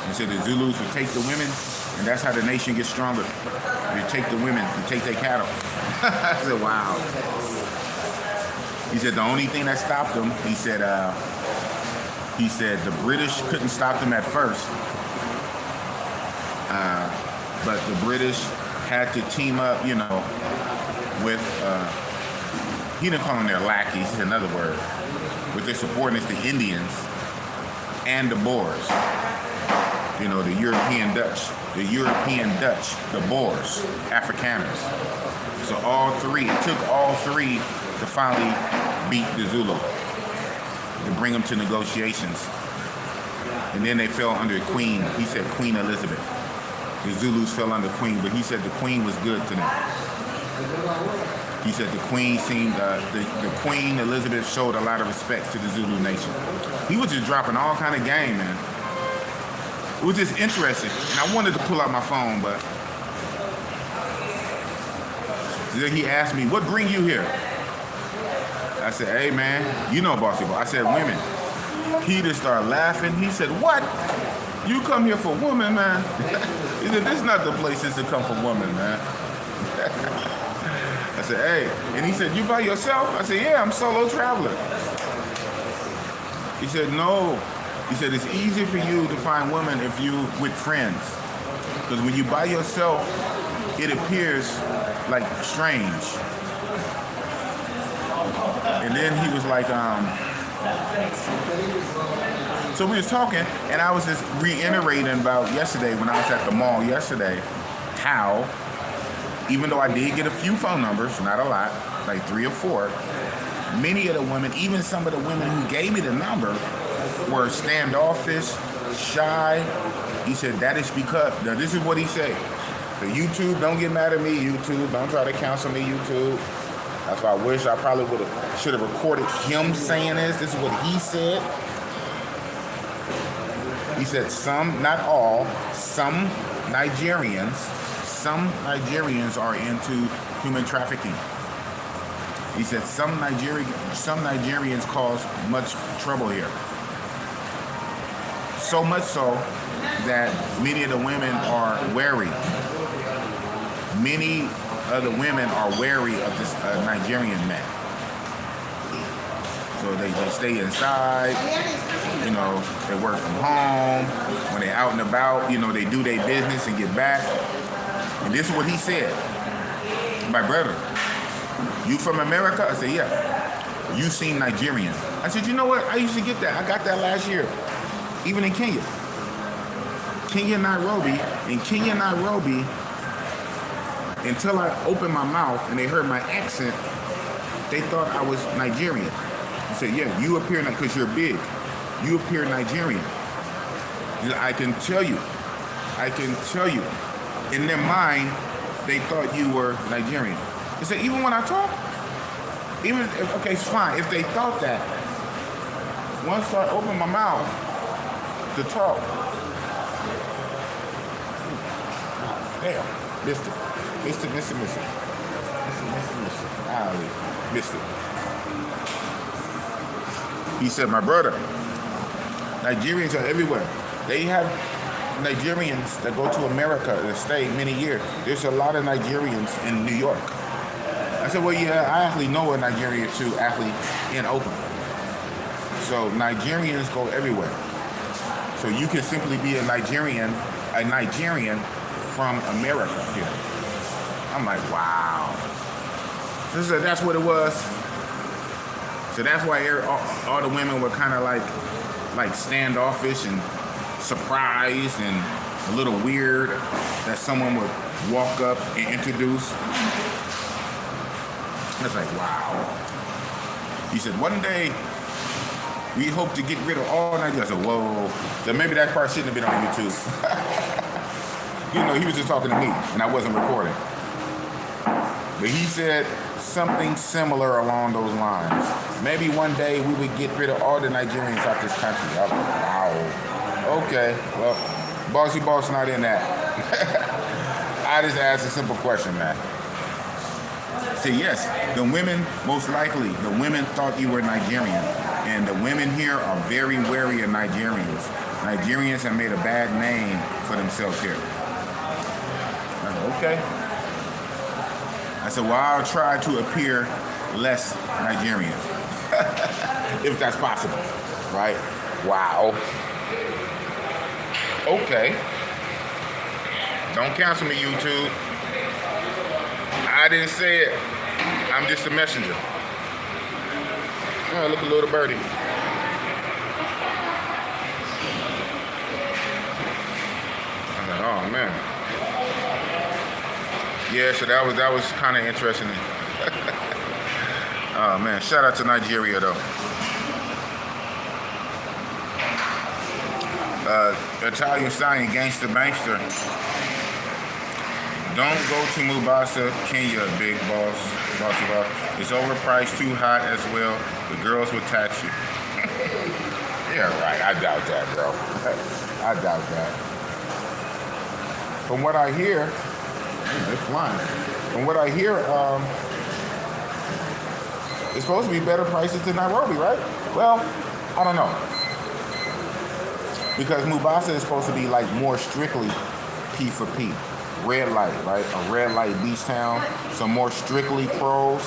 And so the Zulus would take the women, and that's how the nation gets stronger. They take the women and take their cattle. I said, wow. He said the only thing that stopped them, he said the British couldn't stop them at first. But the British had to team up, you know, with, he didn't call them their lackeys, it's another word, with their subordinates, the Indians and the Boers. You know, the European Dutch, the Boers, Afrikaners. So it took all three to finally beat the Zulu, to bring them to negotiations. And then they fell under Queen, he said Queen Elizabeth. The Zulus fell under Queen, but he said the Queen was good to them. He said the Queen the Queen Elizabeth showed a lot of respect to the Zulu nation. He was just dropping all kind of game, man. It was just interesting, and I wanted to pull out my phone, but then he asked me, what bring you here? I said, hey man, you know Bossy Boy. I said, women. He just started laughing. He said, what? You come here for women, man? He said, this is not the places to come for women, man. I said, hey. And he said, you by yourself? I said, yeah, I'm solo traveler. He said, no. He said, it's easy for you to find women if you with friends. Because when you by yourself, it appears like strange. And then he was like, so we was talking, and I was just reiterating about yesterday when I was at the mall yesterday, how, even though I did get a few phone numbers, not a lot, like 3 or 4, many of the women, even some of the women who gave me the number, were standoffish, shy. He said that is because, now this is what he said. So YouTube, don't get mad at me, YouTube. Don't try to cancel me, YouTube. That's why I wish I probably should have recorded him saying this. This is what he said. He said some, not all, some Nigerians are into human trafficking. He said some Nigerians cause much trouble here. So much so that many of the women are wary. Many of the women are wary of this Nigerian man. So they stay inside, you know, they work from home. When they're out and about, you know, they do their business and get back. And this is what he said. My brother, you from America? I said, yeah. You seen Nigerian. I said, you know what? I used to get that. I got that last year. Even in Kenya. Nairobi, until I opened my mouth and they heard my accent, they thought I was Nigerian. I said, yeah, you appear, because you're big, you appear Nigerian. I can tell you, in their mind, they thought you were Nigerian. They said, even when I talk, okay, it's fine. If they thought that, once I opened my mouth to talk, damn, missed it. He said, my brother, Nigerians are everywhere. They have Nigerians that go to America and stay many years. There's a lot of Nigerians in New York. I said, well, yeah, I actually know a Nigerian too, athlete in Oakland. So Nigerians go everywhere. So you can simply be a Nigerian from America here. I'm like, wow. So that's what it was. So that's why all the women were kind of like standoffish and surprised and a little weird that someone would walk up and introduce. It's like, wow. He said, one day we hope to get rid of all Nigerians. I said, whoa. So maybe that part shouldn't have been on YouTube. You know, he was just talking to me and I wasn't recording. But he said something similar along those lines. Maybe one day we would get rid of all the Nigerians out this country. I was like, wow. Okay, well, Bossy Boss not in that. I just asked a simple question, man. Say yes, the women, most likely, the women thought you were Nigerian. And the women here are very wary of Nigerians. Nigerians have made a bad name for themselves here. I said, okay. I said, well, I'll try to appear less Nigerian. If that's possible, right? Wow. Okay. Don't cancel me, YouTube. I didn't say it. I'm just a messenger. Oh, look at little birdie. I'm like, oh man. Yeah, so that was kind of interesting. Oh man, shout out to Nigeria though. Italian Stallion, Gangsta Bankster. Don't go to Mombasa, Kenya, big boss. It's overpriced, too hot as well. The girls will tax you. Yeah, right. I doubt that, bro. I doubt that. From what I hear, they're flying. From what I hear, it's supposed to be better prices than Nairobi, right? Well, I don't know. Because Mombasa is supposed to be like more strictly P for P. Red light, right? A red light beach town. So more strictly pros.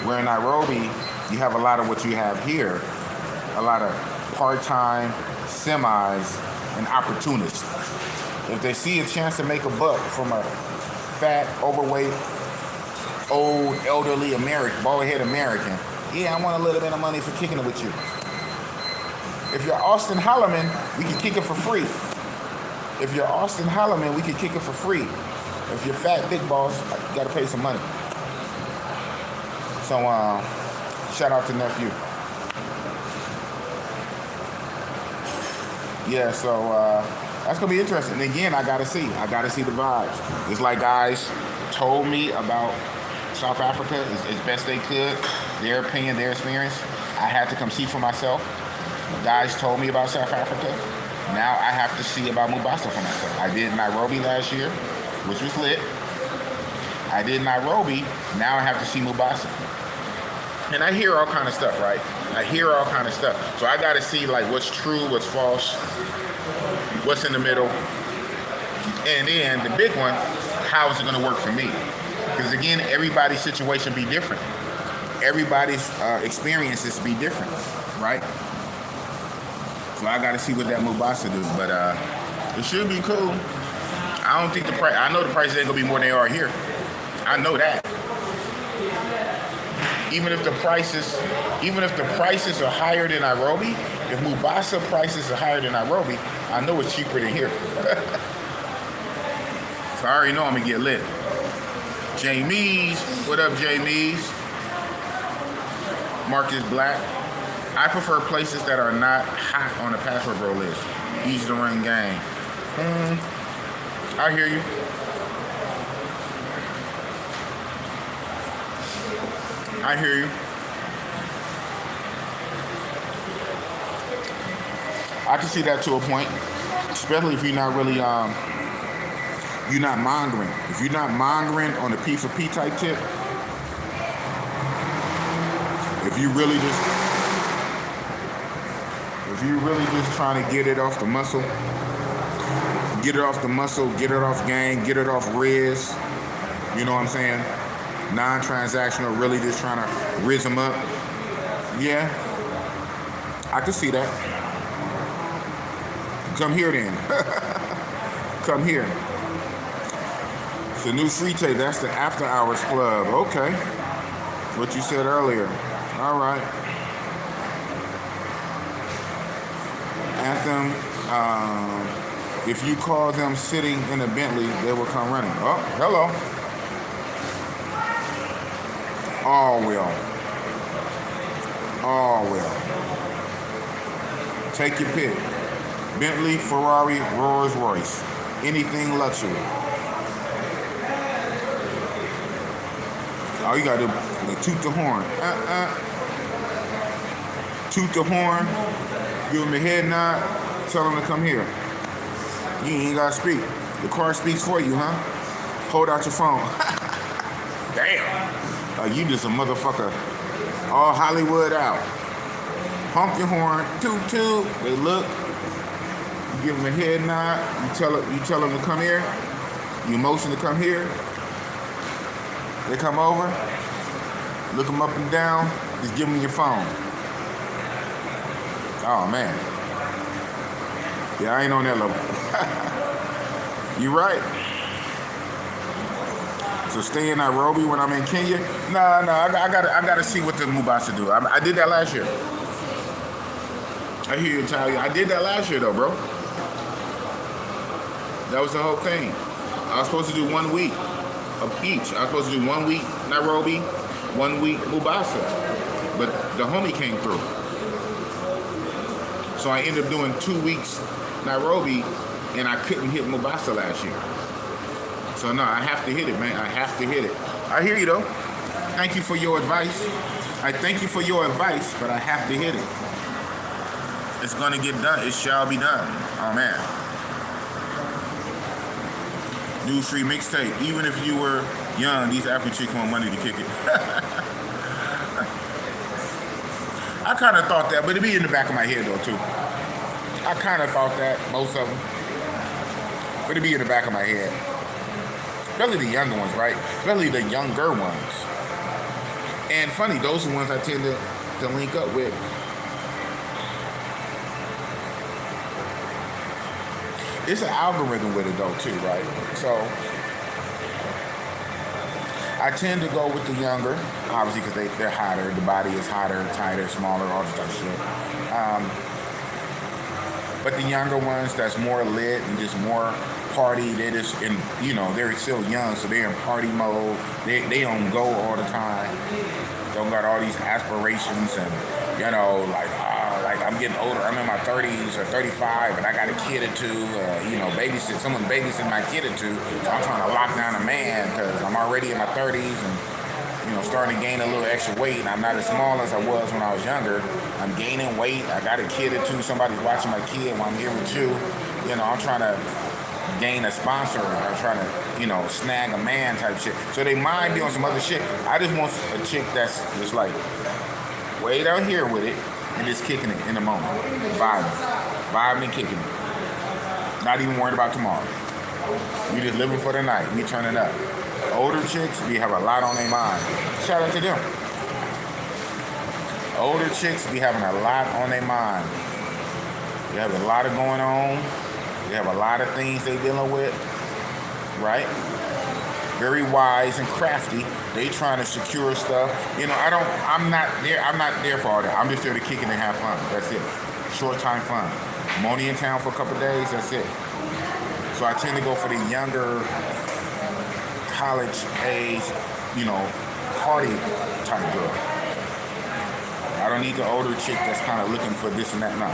Where in Nairobi, you have a lot of what you have here. A lot of part-time, semis, and opportunists. If they see a chance to make a buck from a fat, overweight, old, elderly American, bald-headed American, yeah, I want a little bit of money for kicking it with you. If you're Austin Holloman, we can kick it for free. If you're Austin Holloman, we can kick it for free. If you're fat, big boss, you gotta pay some money. So, Shout out to nephew. Yeah, so that's gonna be interesting. And again, I gotta see the vibes. It's like guys told me about South Africa as best they could, their opinion, their experience. I had to come see for myself. Guys told me about South Africa. Now I have to see about Mombasa for myself. I did Nairobi last year, which was lit. I did Nairobi. Now I have to see Mombasa. And I hear all kind of stuff, right? I hear all kind of stuff. So I got to see like what's true, what's false, what's in the middle. And then the big one, how is it going to work for me? Because again, everybody's situation be different. Everybody's experiences be different, right? So I got to see what that Mombasa do. But it should be cool. I don't think the price, I know the prices ain't going to be more than they are here. I know that. Even if the prices are higher than Nairobi, if Mombasa prices are higher than Nairobi, I know it's cheaper than here. So I already know I'm gonna get lit. Jamie's, what up, Jamie's? Marcus Black. I prefer places that are not hot on the passport bro list. Easy to run gang. I hear you. I hear you. I can see that to a point, especially if you're not really, you're not mongering. If you're not mongering on the P4P type tip, if you really just trying to get it off the muscle, get it off gang, get it off Riz, you know what I'm saying? Non-transactional, really just trying to riz them up. Yeah, I can see that. Come here then. Come here. It's a new street tape. That's the After Hours Club. Okay. What you said earlier. All right. Anthem. If you call them sitting in a Bentley, they will come running. Oh, hello. All will. Take your pick. Bentley, Ferrari, Rolls Royce. Anything luxury. All you gotta do is toot the horn. Toot the horn. Give them a head nod. Tell them to come here. You ain't gotta speak. The car speaks for you, huh? Hold out your phone. Damn. You just a motherfucker. All Hollywood out. Honk your horn. Toot toot. They look. You give them a head nod. You tell them to come here. You motion to come here. They come over. Look them up and down. Just give them your phone. Oh man. Yeah, I ain't on that level. You right. So stay in Nairobi when I'm in Kenya? Nah, I gotta see what the Mombasa do. I did that last year. I hear you, Talia. I did that last year though, bro. That was the whole thing. I was supposed to do 1 week of each. I was supposed to do 1 week Nairobi, 1 week Mombasa. But the homie came through. So I ended up doing 2 weeks Nairobi, and I couldn't hit Mombasa last year. So no, I have to hit it, man. I have to hit it. I hear you though. Thank you for your advice. I thank you for your advice, but I have to hit it. It's gonna get done. It shall be done. Oh man. New Street mixtape. Even if you were young, these African chicks want money to kick it. I kind of thought that, but it'd be in the back of my head though too. I kind of thought that, most of them. But it'd be in the back of my head. Especially the younger ones, right? Especially the younger ones. And funny, those are the ones I tend to link up with. It's an algorithm with it though too, right? So I tend to go with the younger, obviously because they're hotter, the body is hotter, tighter, smaller, all this type of shit. But the younger ones that's more lit and just more party, they're just in, they're still young, so they're in party mode. They on go all the time. don't got all these aspirations and, like I'm getting older. I'm in my 30s or 35 and I got a kid or two, someone babysitting my kid or two. So I'm trying to lock down a man because I'm already in my 30s and, starting to gain a little extra weight. And I'm not as small as I was when I was younger. I'm gaining weight. I got a kid or two. Somebody's watching my kid while I'm here with you. I'm trying to gain a sponsor or trying to, snag a man type shit. So they might be on some other shit. I just want a chick that's just like way down here with it and just kicking it in the moment. Vibing and kicking it. Not even worried about tomorrow. We just living for the night. We turning up. Older chicks, we have a lot on their mind. Shout out to them. Older chicks be having a lot on their mind. They have a lot of going on. They have a lot of things they dealing with, right? Very wise and crafty. They trying to secure stuff. I'm not there for all that. I'm just there to kick it and have fun. That's it. Short time fun. I'm only in town for a couple days. That's it. So I tend to go for the younger, college age, party type girl. I don't need the older chick that's kind of looking for this and that. No.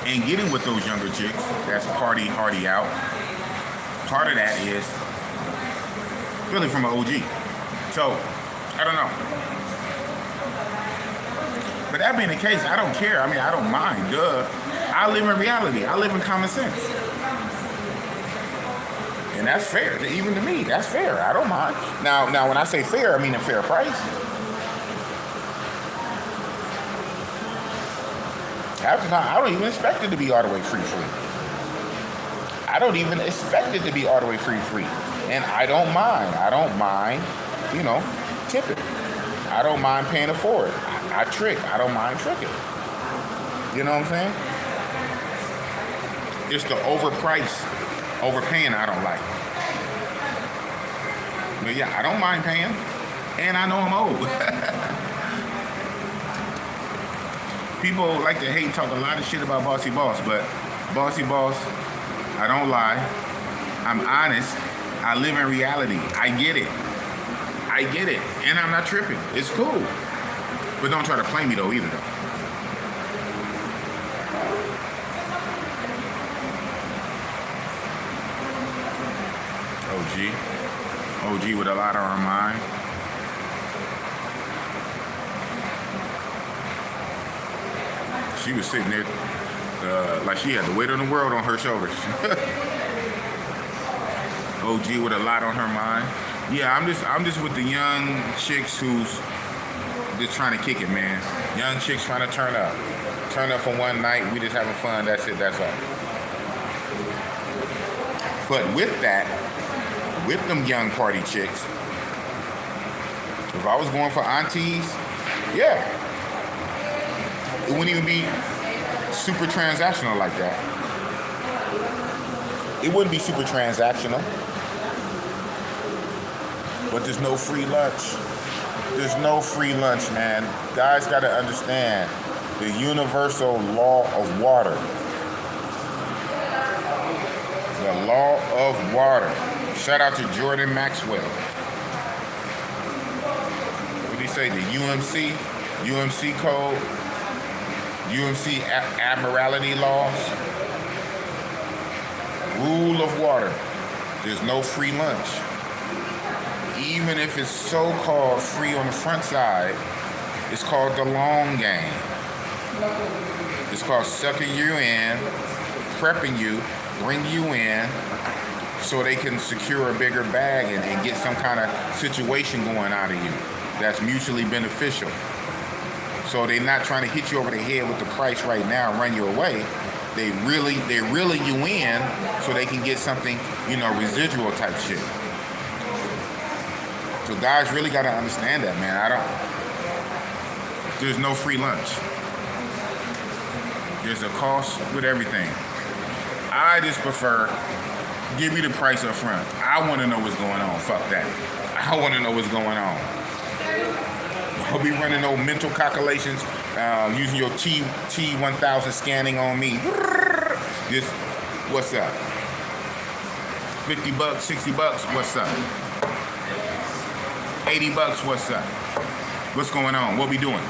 And getting with those younger chicks, that's party hardy out. Part of that is really from an OG. So, I don't know. But that being the case, I don't care. I mean, I don't mind. Duh. I live in reality. I live in common sense. And that's fair. Even to me, that's fair. I don't mind. Now, when I say fair, I mean a fair price. Half the time, I don't even expect it to be all the way free. I don't even expect it to be all the way free. And I don't mind. I don't mind, tipping. I don't mind paying it forward. I trick. I don't mind tricking. You know what I'm saying? It's the overpaying I don't like. But yeah, I don't mind paying. And I know I'm old. People like to hate, talk a lot of shit about Bossy Boss, but Bossy Boss, I don't lie. I'm honest. I live in reality. I get it. And I'm not tripping. It's cool. But don't try to play me though either though. OG with a lot on her mind. She was sitting there like she had the weight of the world on her shoulders. OG with a lot on her mind. Yeah, I'm just with the young chicks who's just trying to kick it, man. Young chicks trying to turn up for one night. We just having fun. That's it. That's all. But with them young party chicks, if I was going for aunties, yeah. It wouldn't even be super transactional like that. It wouldn't be super transactional. But there's no free lunch. There's no free lunch, man. Guys got to understand the universal law of water. The law of water. Shout out to Jordan Maxwell. What did he say? The UMC code. UMC admiralty laws. Rule of water. There's no free lunch. Even if it's so-called free on the front side, it's called the long game. It's called sucking you in, prepping you, bring you in, so they can secure a bigger bag and get some kind of situation going out of you that's mutually beneficial. So they're not trying to hit you over the head with the price right now and run you away. They really you in so they can get something, residual type shit. So guys really got to understand that, man. There's no free lunch. There's a cost with everything. I just prefer, give me the price up front. I want to know what's going on. Fuck that. I want to know what's going on. I'll be running no mental calculations, using your T1000 scanning on me. Just, what's up? $50, $60, what's up? $80, $80, what's up? What's going on? What we doing?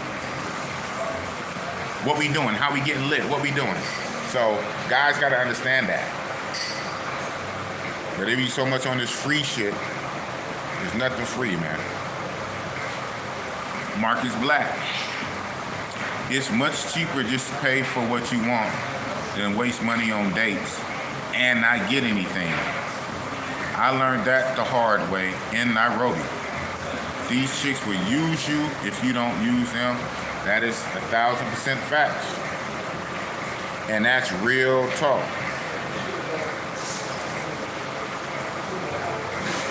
What we doing? How we getting lit? What we doing? So guys gotta understand that. But they be so much on this free shit. There's nothing free, man. Marcus Black. It's much cheaper just to pay for what you want than waste money on dates and not get anything. I learned that the hard way in Nairobi. These chicks will use you if you don't use them. That is 1,000% facts. And that's real talk.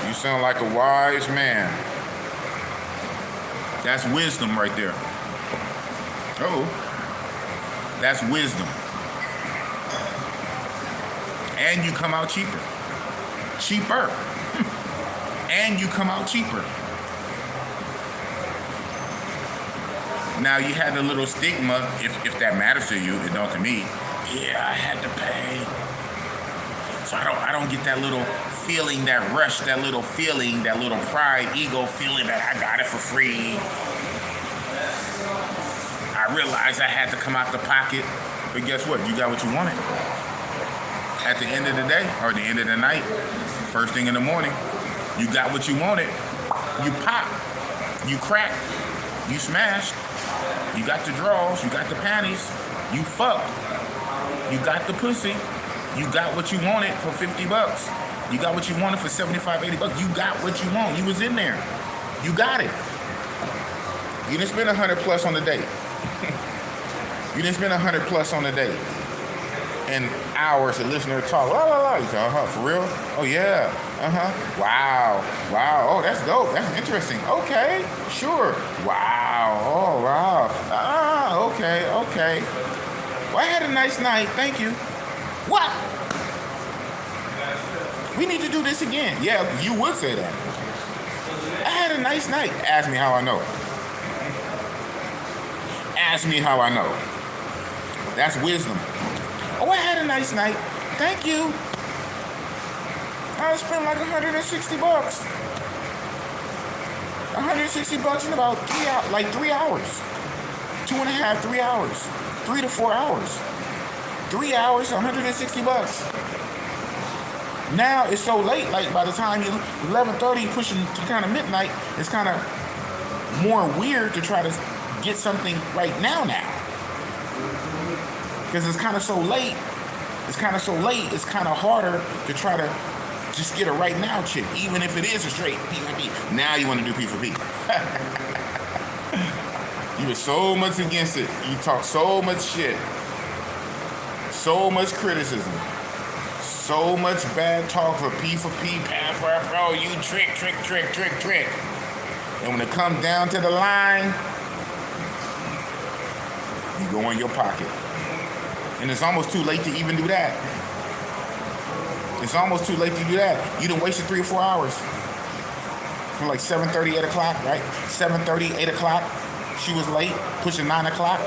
You sound like a wise man. That's wisdom right there. Oh, that's wisdom. And you come out cheaper. Cheaper. And you come out cheaper. Now you had the little stigma, if that matters to you, it don't to me. Yeah, I had to pay. So I don't get that little feeling, that rush, that little feeling, that little pride, ego feeling that I got it for free. I realized I had to come out the pocket, but guess what? You got what you wanted. At the end of the day, or the end of the night, first thing in the morning, you got what you wanted. You pop, you crack, you smashed, you got the draws, you got the panties, you fucked, you got the pussy, you got what you wanted for $50. You got what you wanted for $75, $80. You got what you want. You was in there. You got it. You didn't spend $100+ on the date. You didn't spend $100+ on the date. And hours to listen to her talk. La la la. You say, for real? Oh yeah. Wow. Wow. Oh, that's dope. That's interesting. Okay. Sure. Wow. Oh wow. Okay. Okay. Well, I had a nice night. Thank you. What? We need to do this again. Yeah, you would say that. I had a nice night. Ask me how I know. Ask me how I know. That's wisdom. Oh, I had a nice night. Thank you. I spent like $160. $160 in about 3 hours, like 3 hours. 2.5, 3 hours. 3 to 4 hours. 3 hours, $160. Now it's so late, like by the time you 11:30 pushing to kind of midnight, it's kind of more weird to try to get something right now. Because it's kind of so late. It's kind of harder to try to just get a right now chick, even if it is a straight P4P. Now you want to do P4P. You were so much against it. You talk so much shit. So much criticism. So much bad talk for P4P, bro, you trick. And when it comes down to the line, you go in your pocket. And it's almost too late to even do that. It's almost too late to do that. You done wasted 3 or 4 hours. From like 7:30, 8 o'clock, right? 7:30, 8 o'clock. She was late, pushing 9 o'clock.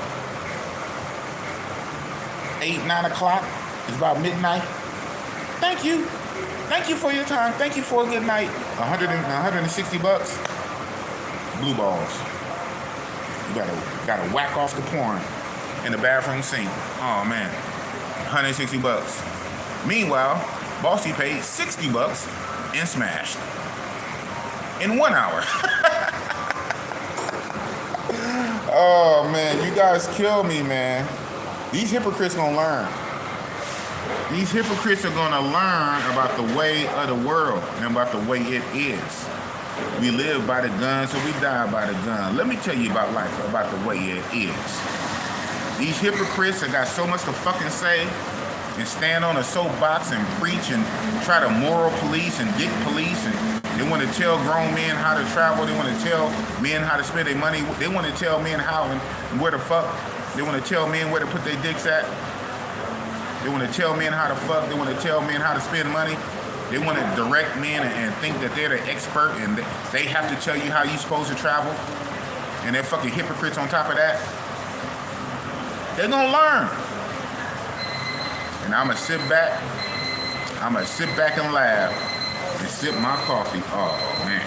8, 9 o'clock. It's about midnight. Thank you. Thank you for your time. Thank you for a good night. $160. Blue balls. You gotta whack off the porn in the bathroom sink. Oh man. $160. Meanwhile, Bossy paid $60 and smashed. In 1 hour. Oh man, you guys kill me, man. These hypocrites gonna learn. These hypocrites are going to learn about the way of the world and about the way it is. We live by the gun, so we die by the gun. Let me tell you about life, about the way it is. These hypocrites that got so much to fucking say and stand on a soapbox and preach and try to moral police and dick police, and they want to tell grown men how to travel. They want to tell men how to spend their money. They want to tell men how and where the fuck. They want to tell men where to put their dicks at. They want to tell men how to fuck. They want to tell men how to spend money. They want to direct men and think that they're the expert and they have to tell you how you're supposed to travel. And they're fucking hypocrites on top of that. They're going to learn. And I'm going to sit back. I'm going to sit back and laugh and sip my coffee. Oh, man.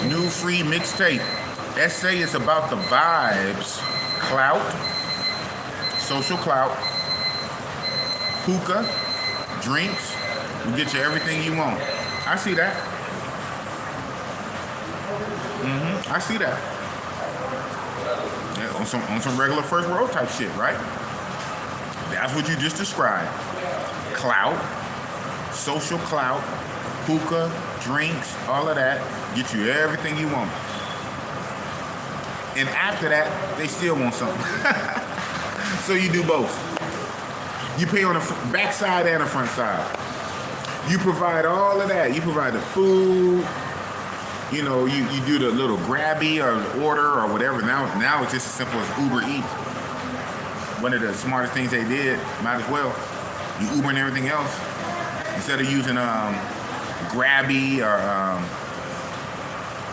New free mixtape. Essay is about the vibes, clout, social clout, hookah, drinks. Will get you everything you want. I see that. I see that. Yeah, on some regular first world type shit, right? That's what you just described. Clout, social clout, hookah, drinks, all of that. Get you everything you want. And after that, they still want something. So you do both. You pay on the back side and the front side. You provide all of that. You provide the food. You know, you do the little grabby or the order or whatever. Now it's just as simple as Uber Eats. One of the smartest things they did, might as well. You Uber and everything else. Instead of using grabby or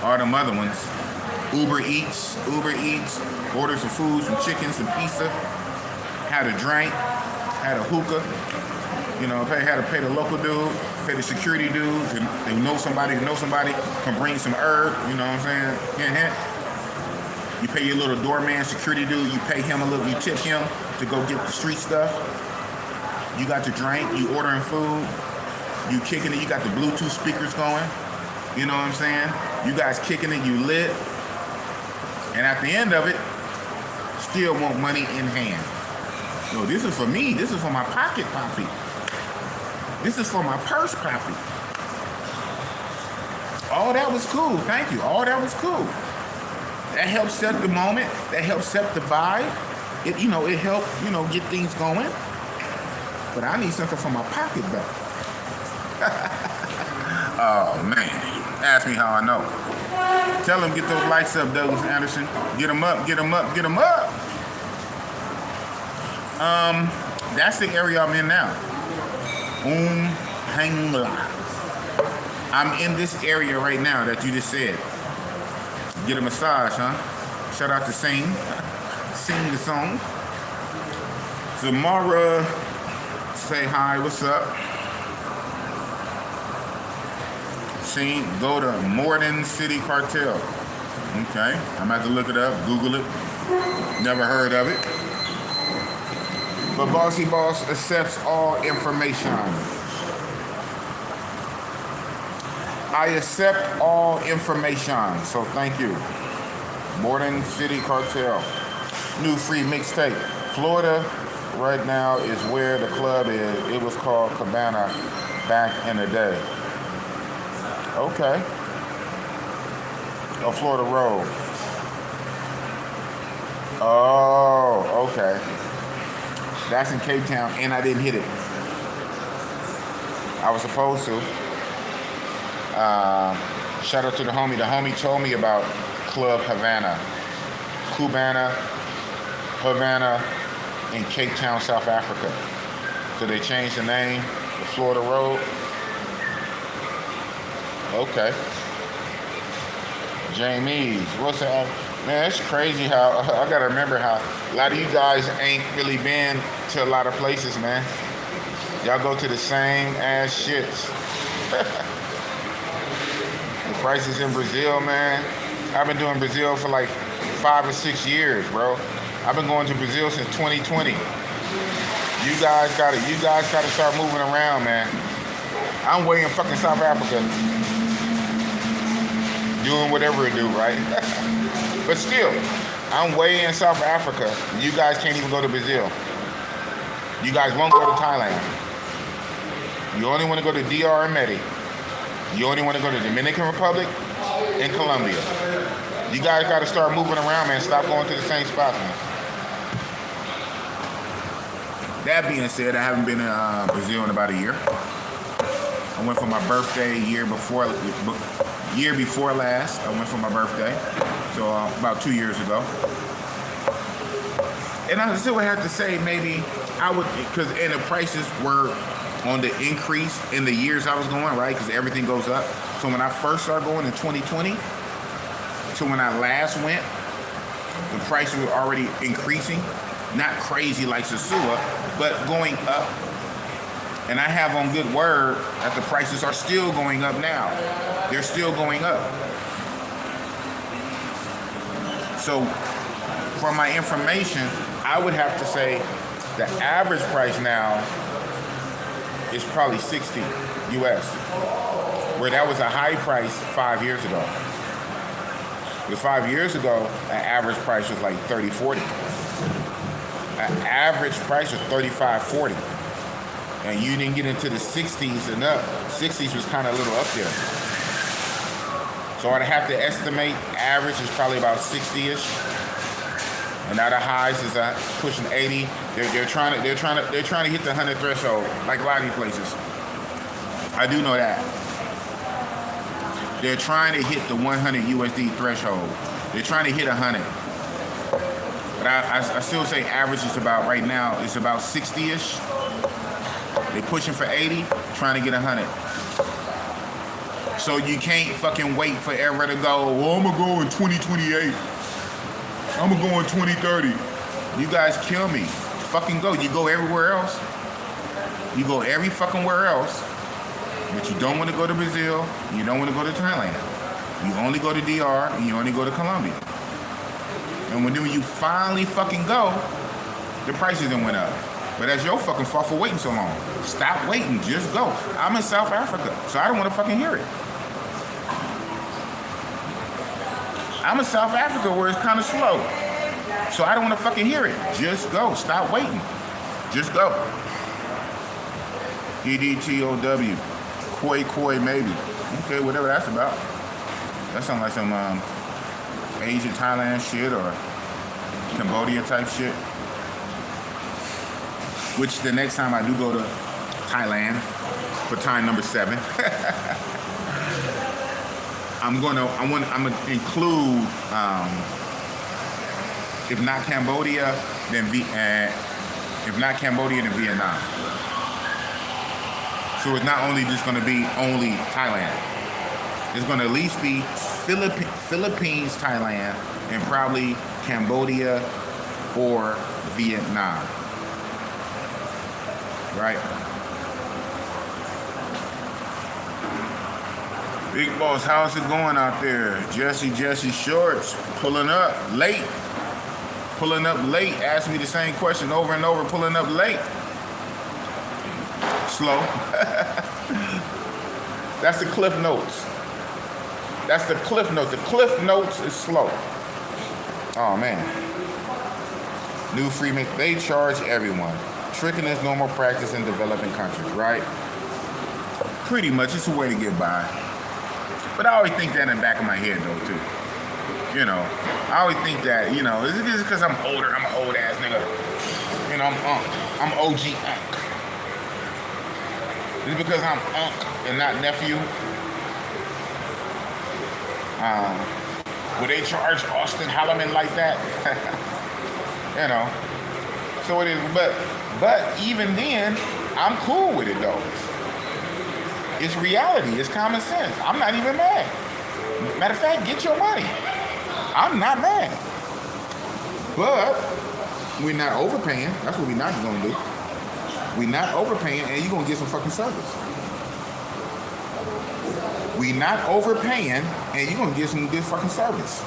all them other ones. Uber Eats, order some food, some chicken, some pizza, had a drink, had a hookah, you know, had to pay the local dude, pay the security dude, they know somebody can bring some herb, you know what I'm saying? You pay your little doorman, security dude, you pay him a little, you tip him to go get the street stuff. You got the drink, you ordering food, you kicking it, you got the Bluetooth speakers going, you know what I'm saying? You guys kicking it, you lit. And at the end of it, still want money in hand. No, this is for me. This is for my pocket, Poppy. This is for my purse, Poppy. All that was cool. Thank you. All that was cool. That helped set the moment. That helped set the vibe. It helped, get things going. But I need something for my pocket, though. Oh, man. Ask me how I know. Tell them get those lights up, Douglas Anderson. Get them up, get them up, get them up. That's the area I'm in now. Hangla. I'm in this area right now that you just said. Get a massage, huh? Shout out to Sing the song. Zamara, say hi, what's up? Go to Morden City Cartel. Okay, I'm about to look it up, Google it. Never heard of it. But Bossy Boss accepts all information. I accept all information, so thank you. Morden City Cartel. New free mixtape. Florida right now is where the club is. It was called Cabana back in the day. Okay. Oh, Florida Road. Oh, okay. That's in Cape Town, and I didn't hit it. I was supposed to. Shout out to the homie. The homie told me about Club Havana. Havana in Cape Town, South Africa. So they changed the name to Florida Road. Okay. Jamie's, what's that? Man, it's crazy how, I gotta remember how a lot of you guys ain't really been to a lot of places, man. Y'all go to the same ass shits. The prices in Brazil, man. I've been doing Brazil for like 5 or 6 years, bro. I've been going to Brazil since 2020. You guys gotta start moving around, man. I'm way in fucking South Africa. Doing whatever it do, right? But still, I'm way in South Africa. You guys can't even go to Brazil. You guys won't go to Thailand. You only want to go to DR and Medi. You only want to go to Dominican Republic and Colombia. You guys got to start moving around, man. Stop going to the same spots, man. That being said, I haven't been in Brazil in about a year. I went for my birthday year before last. I went for my birthday, so about 2 years ago. And I still would have to say maybe I would, because and the prices were on the increase in the years I was going, right? Because everything goes up. So when I first started going in 2020 to when I last went, the prices were already increasing. Not crazy like Sosua, but going up. And I have on good word that the prices are still going up now. They're still going up. So for my information, I would have to say the average price now is probably 60 US, where that was a high price 5 years ago. Because 5 years ago, an average price was like 30, 40. An average price was 35, 40. And you didn't get into the 60s and up. 60s was kind of a little up there. So I'd have to estimate average is probably about 60-ish. And now the highs is pushing 80. They're trying to hit the 100 threshold, like a lot of these places. I do know that. They're trying to hit the 100 USD threshold. They're trying to hit 100. But I still say average is about, right now, it's about 60-ish. They're pushing for 80, trying to get 100. So you can't fucking wait forever to go, well, I'm gonna go in 2028. I'm gonna go in 2030. You guys kill me. Fucking go. You go everywhere else. You go every fucking where else. But you don't want to go to Brazil. You don't want to go to Thailand. You only go to DR and you only go to Colombia. And when you finally fucking go, the prices then went up. But that's your fucking fault for waiting so long. Stop waiting. Just go. I'm in South Africa, so I don't want to fucking hear it. I'm in South Africa where it's kind of slow. So I don't want to fucking hear it. Just go. Stop waiting. Just go. DDTOW. Koi maybe. Okay, whatever that's about. That sounds like some Asian Thailand shit or Cambodia type shit. Which the next time I do go to Thailand for time number 7. I'm gonna include if not Cambodia, then Vietnam. So it's not only just gonna be only Thailand. It's gonna at least be Philippines, Thailand, and probably Cambodia or Vietnam. Right? Big Boss, how's it going out there? Jesse Shorts, pulling up late, asking me the same question over and over, pulling up late. Slow. That's the Cliff Notes. The Cliff Notes is slow. Oh man. New free mix, they charge everyone. Tricking is normal practice in developing countries, right? Pretty much, it's a way to get by. But I always think that in the back of my head, though, too. You know, I always think that, you know, is it because I'm older? I'm an old ass nigga. You know, I'm OG Unk. Is it because I'm Unk and not nephew? Would they charge Austin Halleman like that? You know. So it is, but even then, I'm cool with it though. It's reality, it's common sense. I'm not even mad. Matter of fact, get your money. I'm not mad. But we're not overpaying. That's what we're not gonna do. We're not overpaying and you're gonna get some fucking service. We're not overpaying and you're gonna get some good fucking service.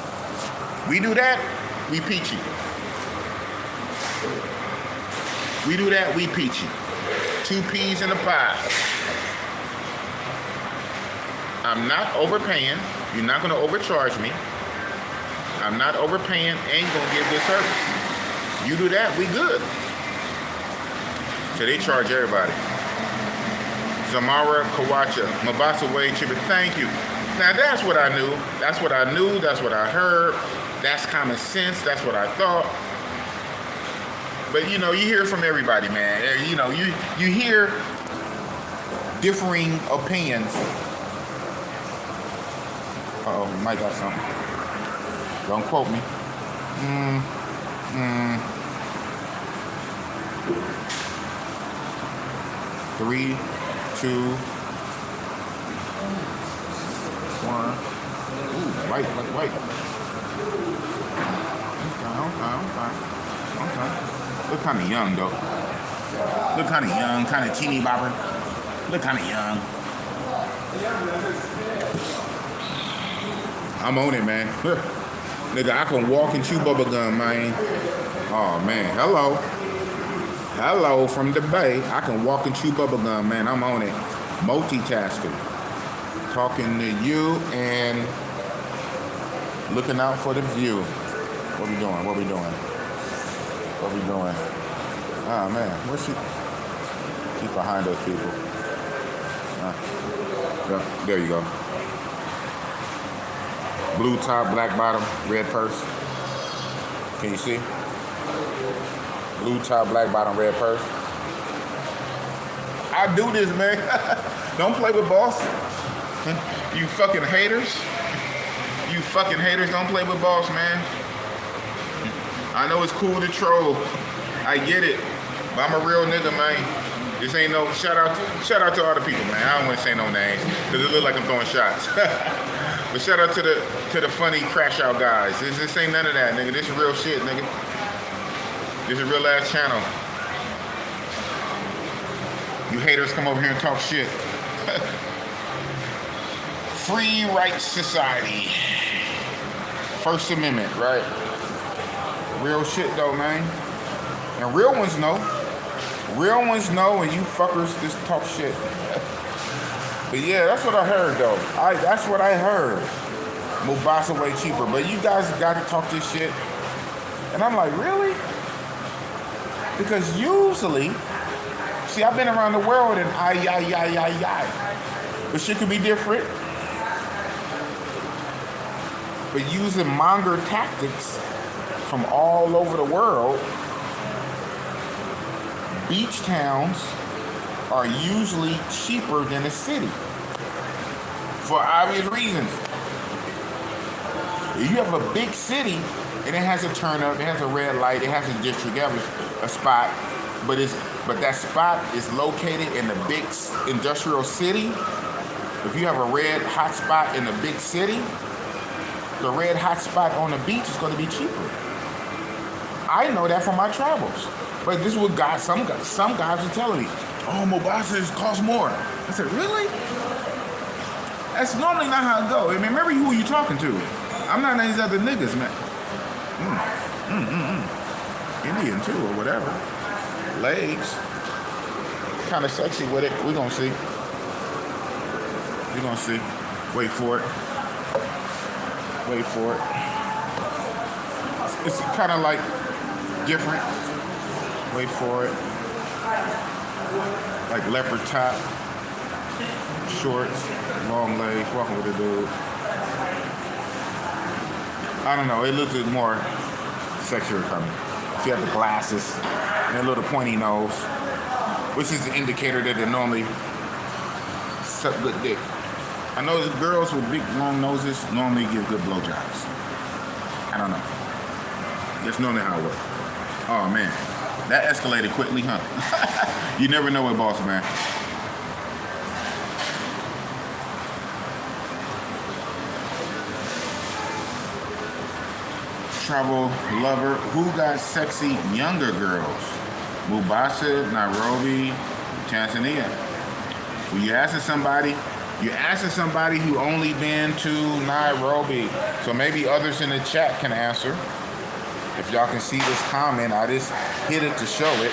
We do that, we peachy. We do that, we peachy. 2 peas in a pie. I'm not overpaying. You're not going to overcharge me. I'm not overpaying and you're going to get good service. You do that, we good. So they charge everybody. Zamara Kawacha, Mabasa Wade Chibit, thank you. Now that's what I knew. That's what I knew. That's what I heard. That's common sense. That's what I thought. But you know, you hear from everybody, man. You know, you hear differing opinions. Uh-oh, you might got something. Don't quote me. 3, 2, 1. Ooh, white. Okay. Look kind of young though. Look kind of young, kind of teeny bopper. Look kind of young. I'm on it, man. Nigga, I can walk and chew bubblegum, man. Oh, man. Hello. Hello from the Bay. I can walk and chew bubblegum, man. I'm on it. Multitasking. Talking to you and looking out for the view. What we doing? What we doing? What we doing? Oh, man. Where's she? She's behind those people. Yeah, there you go. Blue top, black bottom, red purse. Can you see? Blue top, black bottom, red purse. I do this, man. Don't play with boss. You fucking haters. You fucking haters, don't play with boss, man. I know it's cool to troll. I get it. But I'm a real nigga, man. This ain't no shout out to all the people, man. I don't want to say no names because it look like I'm throwing shots. But shout out to the funny crash out guys. This ain't none of that, nigga. This is real shit, nigga. This is a real ass channel. You haters come over here and talk shit. Free Rights Society. First Amendment, right? Real shit though, man. And real ones know. Real ones know, and you fuckers just talk shit. But yeah, that's what I heard though. That's what I heard. Mubasa way cheaper. But you guys got to talk this shit. And I'm like, really? Because usually, see, I've been around the world and but shit could be different. But using monger tactics from all over the world, beach towns are usually cheaper than a city for obvious reasons. If you have a big city and it has a turn up, it has a red light, it has a district, it has a spot, but that spot is located in a big industrial city. If you have a red hot spot in a big city, the red hot spot on the beach is going to be cheaper. I know that from my travels. But this is what some guys are telling me. Oh, Mubasa costs more. I said, really? That's normally not how it goes. I mean, remember who you talking to. I'm not these other niggas, man. Indian too, or whatever. Legs. Kind of sexy with it. We're going to see. We're going to see. Wait for it. Wait for it. It's kind of like different. Wait for it. Like leopard top, shorts, long legs, walking with a dude. I don't know, it looks more sexier coming. She had the glasses and a little pointy nose, which is an indicator that they normally suck good dick. I know the girls with big long noses normally give good blowjobs. I don't know. That's normally how it works. Oh man. That escalated quickly, huh? You never know with boss, man. Travel lover. Who got sexy younger girls? Mubasa, Nairobi, Tanzania. Well, you're asking somebody who only been to Nairobi. So maybe others in the chat can answer. If y'all can see this comment, I just hit it to show it.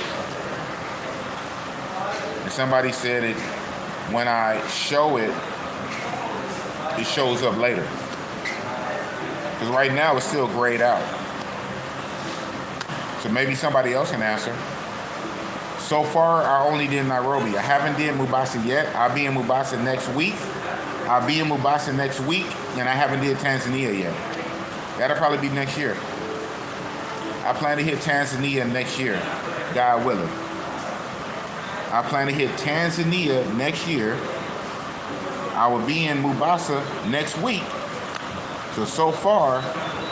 And somebody said it, when I show it, it shows up later. Because right now it's still grayed out. So maybe somebody else can answer. So far, I only did Nairobi. I haven't did Mubasa yet. I'll be in Mubasa next week. And I haven't did Tanzania yet. That'll probably be next year. I plan to hit Tanzania next year, God willing. I plan to hit Tanzania next year. I will be in Mubasa next week. So far,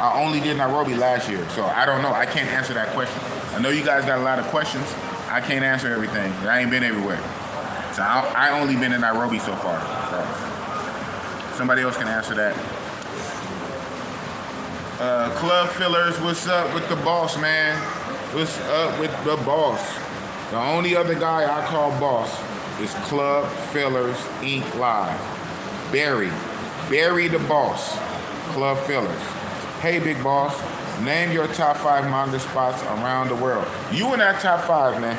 I only did Nairobi last year. So I don't know. I can't answer that question. I know you guys got a lot of questions. I can't answer everything. I ain't been everywhere. So I only been in Nairobi so far. So somebody else can answer that. Club fillers, what's up with the boss, man? What's up with the boss? The only other guy I call boss is Club Fillers Inc. Live. Barry the boss. Club Fillers. Hey, big boss. Name your top 5 manga spots around the world. You in that top 5, man.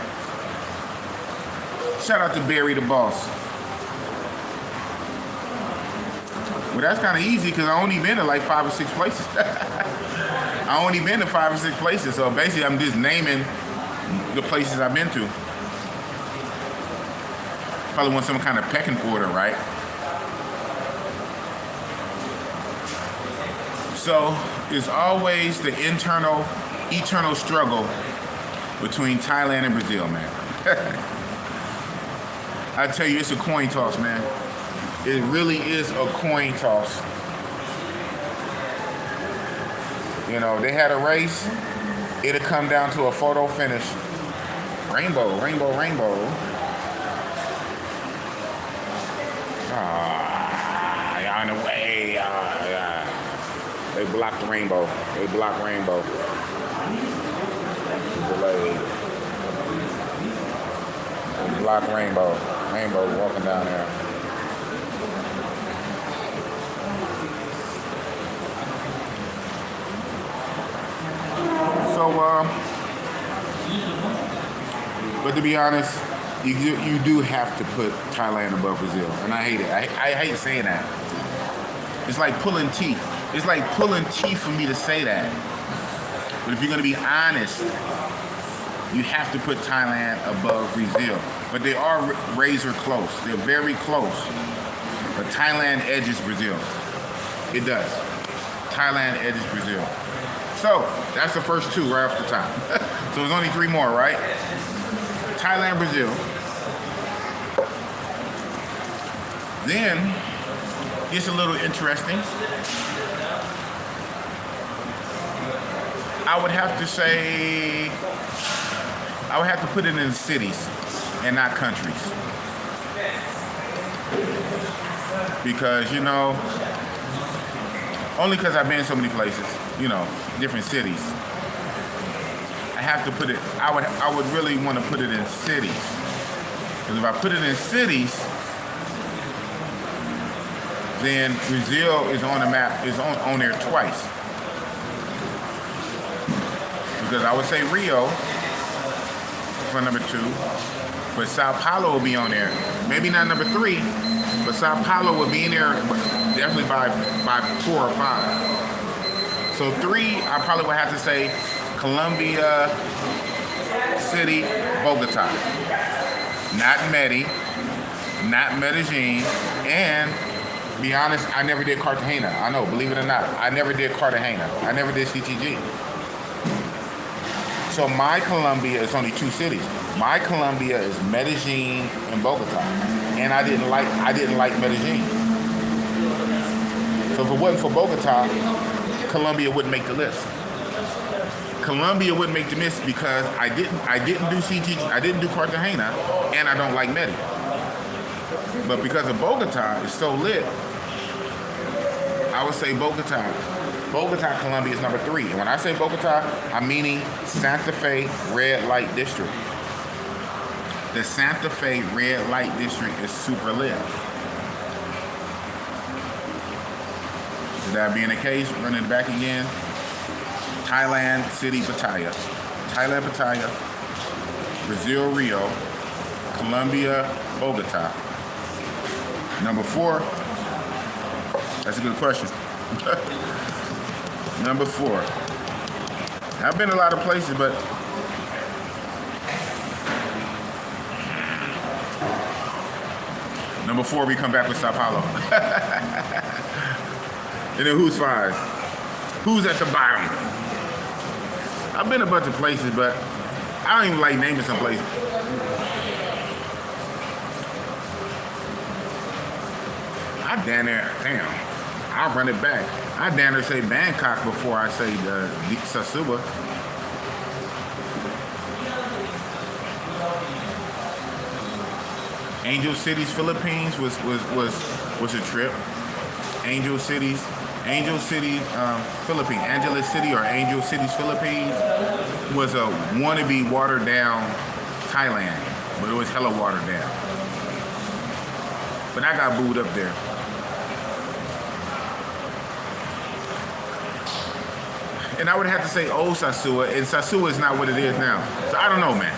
Shout out to Barry the boss. Well, that's kind of easy because I only been to like 5 or 6 places. I only been to 5 or 6 places, so basically I'm just naming the places I've been to. Probably want some kind of pecking order, right? So it's always the eternal struggle between Thailand and Brazil, man. I tell you, it's a coin toss, man. It really is a coin toss. You know, they had a race. It'll come down to a photo finish. Rainbow, rainbow, rainbow. Y'all in the way. They blocked the rainbow. They blocked rainbow. Delayed. They blocked rainbow. Rainbow walking down there. So, but to be honest, you do have to put Thailand above Brazil, and I hate it. I hate saying that. It's like pulling teeth. It's like pulling teeth for me to say that. But if you're gonna be honest, you have to put Thailand above Brazil. But they are razor close. They're very close. But Thailand edges Brazil. It does. Thailand edges Brazil. So that's the first 2 right off the top. So there's only 3 more, right? Thailand, Brazil. Then it's a little interesting. I would have to put it in cities and not countries. Because, you know, only because I've been so many places, you know, different cities. I have to put it, I would really want to put it in cities. Because if I put it in cities, then Brazil is on the map, is on there twice. Because I would say Rio for number 2, but Sao Paulo will be on there. Maybe not number 3, but Sao Paulo will be in there definitely by 4 or 5. So 3, I probably would have to say Colombia City, Bogota. Not Medellin, and be honest, I never did Cartagena. I know, believe it or not, I never did Cartagena. I never did CTG. So my Colombia is only 2 cities. My Colombia is Medellin and Bogota, and I didn't like Medellin. So if it wasn't for Bogota, Colombia wouldn't make the list. Colombia wouldn't make the list because I didn't do CTG, I didn't do Cartagena, and I don't like Medellin. But because of Bogota is so lit, I would say Bogota, Colombia is number 3. And when I say Bogota, I'm meaning Santa Fe Red Light District. The Santa Fe Red Light District is super lit. So that being the case, running it back again, Thailand City, Pattaya. Thailand, Pattaya. Brazil, Rio. Colombia, Bogota. Number 4, that's a good question. Number 4. I've been a lot of places, but number 4, we come back with Sao Paulo. And then who's 5? Who's at the bottom? I've been a bunch of places, but I don't even like naming some places. I damn near, I'll run it back. I damn near say Bangkok before I say Sasuba. Angel Cities, Philippines was a trip. Angel City, Philippines. Angeles City or Angel Cities, Philippines was a wannabe watered down Thailand, but it was hella watered down. But I got booed up there. And I would have to say old Sasua, and Sasua is not what it is now. So I don't know, man.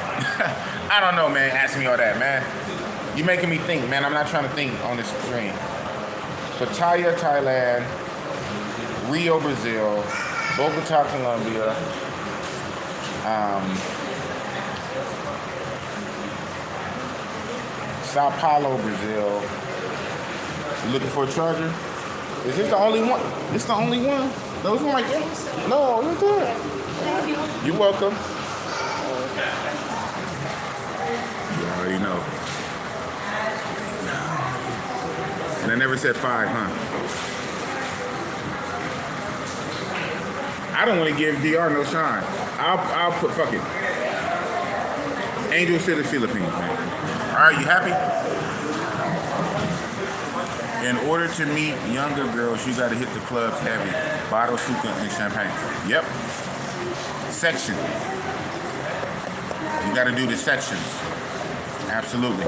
I don't know, man. Ask me all that, man. You making me think, man. I'm not trying to think on this screen. Pattaya, Thailand. Rio, Brazil. Bogota, Colombia. Sao Paulo, Brazil. You looking for a charger? Is this the only one? This the only one? No, it's one like that. No, you're good. You're welcome. You already know. And I never said 5, huh? I don't want to give DR no shine. I'll put, fuck it. Angel City, Philippines, man. All right, you happy? In order to meet younger girls, you got to hit the clubs heavy. Bottle, hookah, and champagne. Yep. Section. You got to do the sections. Absolutely.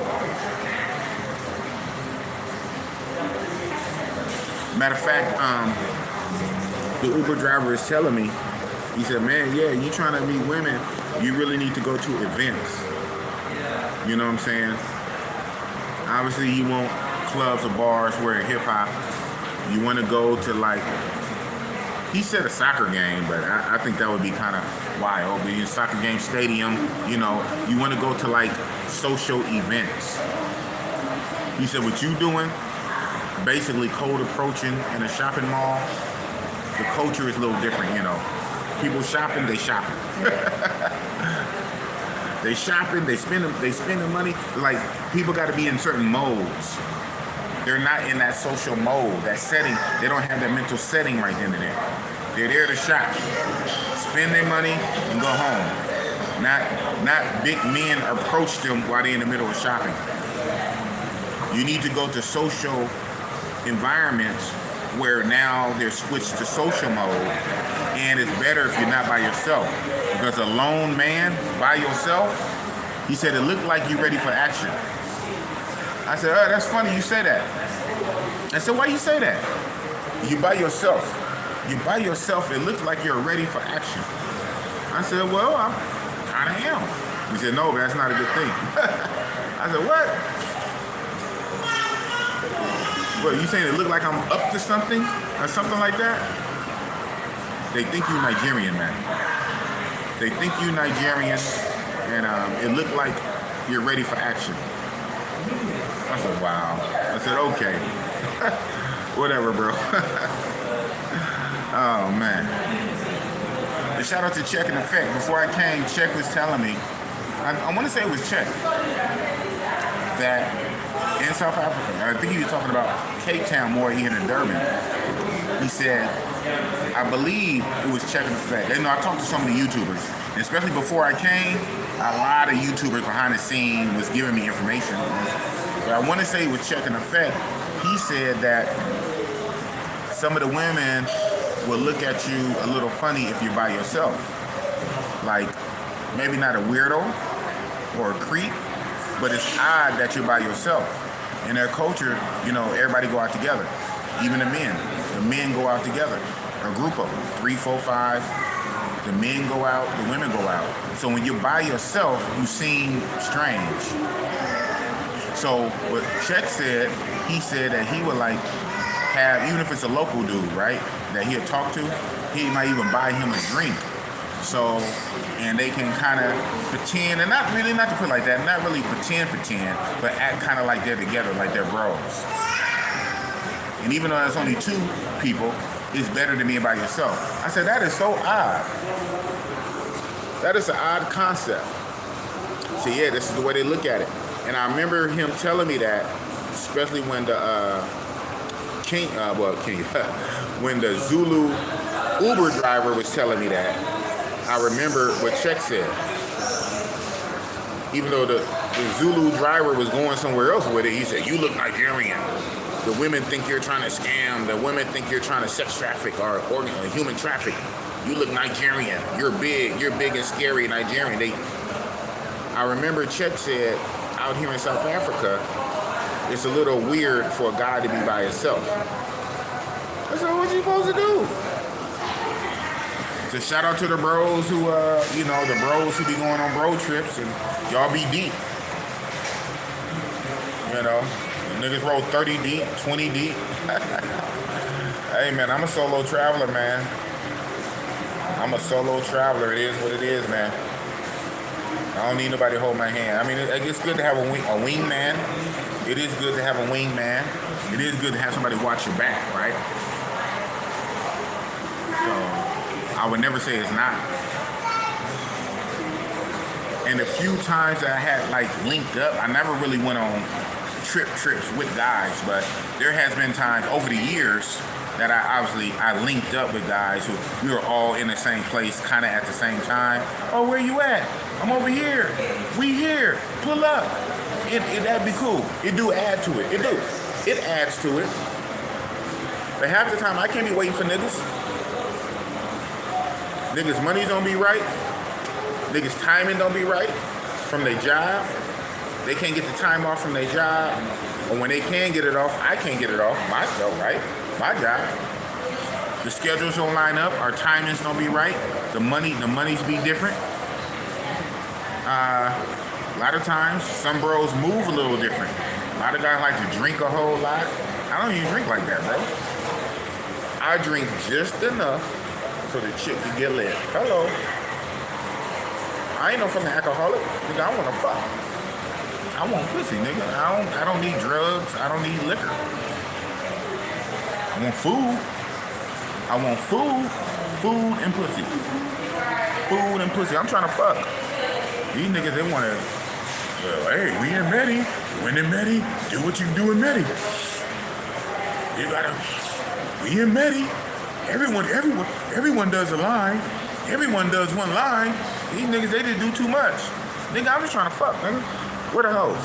Matter of fact, the Uber driver is telling me, he said, man, yeah, you trying to meet women, you really need to go to events. You know what I'm saying? Obviously, you won't clubs or bars where hip-hop. You want to go to, like, he said a soccer game, but I think that would be kind of wild. But in a soccer game stadium, you know, you want to go to, like, social events. He said what you doing, basically cold approaching in a shopping mall, the culture is a little different, you know. People shopping, they shopping. They shopping, they spending money. Like, people got to be in certain modes. They're not in that social mode, that setting. They don't have that mental setting right then and there. They're there to shop, spend their money, and go home. Not big men approach them while they're in the middle of shopping. You need to go to social environments where now they're switched to social mode, and it's better if you're not by yourself. Because a lone man by yourself, he said it looked like you're ready for action. I said, oh, that's funny you say that. I said, why you say that? You by yourself. You by yourself, it looks like you're ready for action. I said, well, I kind of am. He said, no, but that's not a good thing. I said, what? What, you saying it look like I'm up to something? Or something like that? They think you Nigerian, man. They think you Nigerian, and it looked like you're ready for action. I said, wow. I said, okay. Whatever, bro. Oh, man. And shout out to Check in Effect. Before I came, Check was telling me, I want to say it was Check, that in South Africa, I think he was talking about Cape Town more here than Durban. He said, I believe it was Check in Effect. You know, I talked to some of the YouTubers, and especially before I came, a lot of YouTubers behind the scene was giving me information. But I want to say it was Check in Effect. He said that some of the women will look at you a little funny if you're by yourself. Like, maybe not a weirdo or a creep, but it's odd that you're by yourself. In their culture, you know, everybody go out together. Even the men. The men go out together. A group of them. 3, 4, 5. The men go out, the women go out. So when you're by yourself, you seem strange. So what Chet said, he said that he would like have, even if it's a local dude, right, that he'll talk to, he might even buy him a drink. So, and they can kind of pretend, and not really, not to put it like that, not really pretend, but act kind of like they're together, like they're bros. And even though there's only 2 people, it's better than being by yourself. I said, that is so odd. That is an odd concept. So yeah, this is the way they look at it. And I remember him telling me that, especially when the when the Zulu Uber driver was telling me that. I remember what Check said. Even though the Zulu driver was going somewhere else with it, he said, you look Nigerian. The women think you're trying to scam. The women think you're trying to sex traffic or human traffic. You look Nigerian. You're big and scary Nigerian. I remember Chet said out here in South Africa, it's a little weird for a guy to be by himself. I said, what you supposed to do? So shout out to the bros who, the bros who be going on bro trips and y'all be deep. You know, the niggas roll 30 deep, 20 deep. Hey man, I'm a solo traveler, man. I'm a solo traveler. It is what it is, man. I don't need nobody to hold my hand. I mean, it's good to have a wingman. It is good to have a wingman. It is good to have somebody watch your back, right? So, I would never say it's not. And the few times that I had, like, linked up, I never really went on trips with guys, but there has been times over the years that I linked up with guys who we were all in the same place, kind of at the same time. Oh, where you at? I'm over here. We here. Pull up. That'd be cool. It do add to it. It do. It adds to it. But half the time, I can't be waiting for niggas. Niggas' money don't be right. Niggas' timing don't be right from their job. They can't get the time off from their job. Or when they can get it off, I can't get it off myself, right? My job. The schedules don't line up. Our timings don't be right. The monies be different. A lot of times, some bros move a little different. A lot of guys like to drink a whole lot. I don't even drink like that, bro. I drink just enough so the chick can get lit. Hello. I ain't no fucking alcoholic. Nigga, I want to fuck. I want pussy, nigga. I don't need drugs. I don't need liquor. I want food. I want food. Food and pussy. Food and pussy. I'm trying to fuck. These niggas, they want to, hey, we in Medi. When in Medi, do what you do in Medi. You gotta, we in Medi. Everyone does a line. Everyone does one line. These niggas, they just do too much. Nigga, I'm just trying to fuck, nigga. Where the hoes?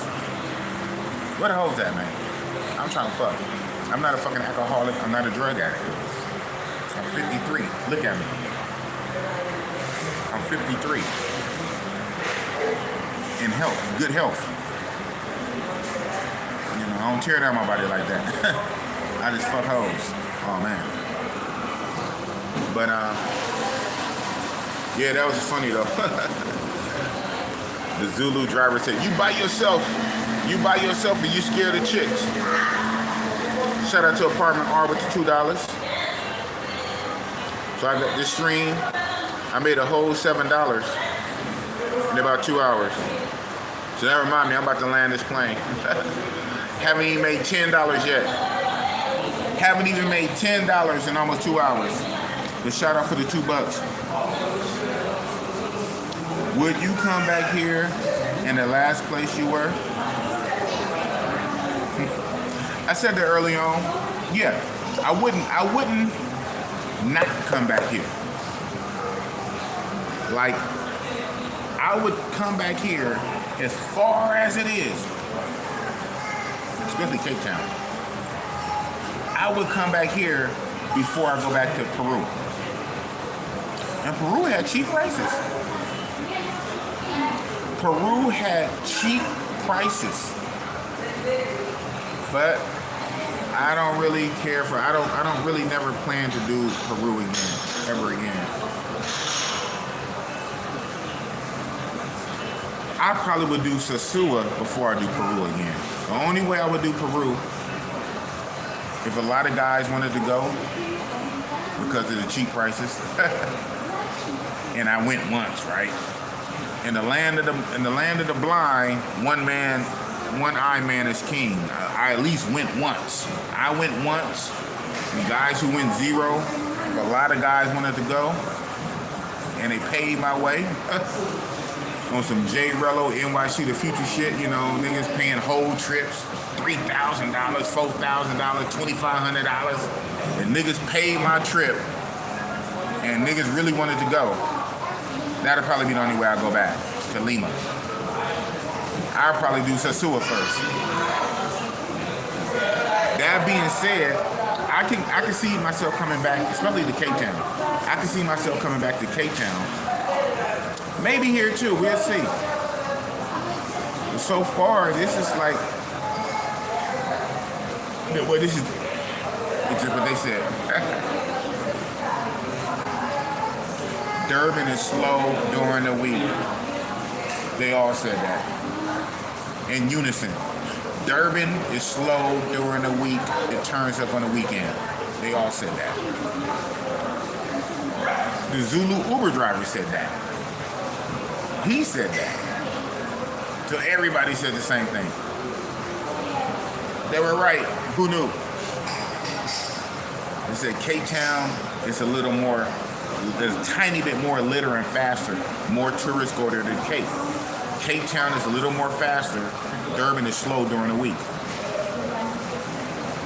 Where the hoes at, man? I'm trying to fuck. I'm not a fucking alcoholic. I'm not a drug addict. I'm 53. Look at me. I'm 53. In health, good health. You know, I don't tear down my body like that. I just fuck hoes. Oh man. But yeah, that was just funny though. The Zulu driver said, "You by yourself. You by yourself, and you scared of chicks." Shout out to Apartment R with the $2. So I got this stream. I made a whole $7 in about 2 hours. So that reminds me, I'm about to land this plane. Haven't even made $10 yet. Haven't even made $10 in almost 2 hours. The shout out for the $2. Would you come back here in the last place you were? I said that early on. Yeah, I wouldn't not come back here. Like, I would come back here as far as it is, especially Cape Town. I would come back here before I go back to Peru. And Peru had cheap prices. Peru had cheap prices. But I don't really care for, I don't really never plan to do Peru again, ever again. I probably would do Sosua before I do Peru again. The only way I would do Peru, if a lot of guys wanted to go because of the cheap prices, and I went once, right? In the land of the blind, one eye man is king. I at least went once. I went once. The guys who went zero, a lot of guys wanted to go, and they paid my way. On some J Rello, NYC, the future shit, you know, niggas paying whole trips, $3,000, $4,000, $2,500. And niggas paid my trip, and niggas really wanted to go. That'll probably be the only way I go back to Lima. I'll probably do Sosua first. That being said, I can see myself coming back, especially to Cape Town. I can see myself coming back to Cape Town. Maybe here too, we'll see. So far, this is like, well, this is what they said. Durban is slow during the week. They all said that in unison. Durban is slow during the week. It turns up on the weekend. They all said that. The Zulu Uber driver said that. He said that. So everybody said the same thing. They were right. Who knew? They said Cape Town is a little more, there's a tiny bit more litter and faster. More tourists go there than Cape. Cape Town is a little more faster. Durban is slow during the week.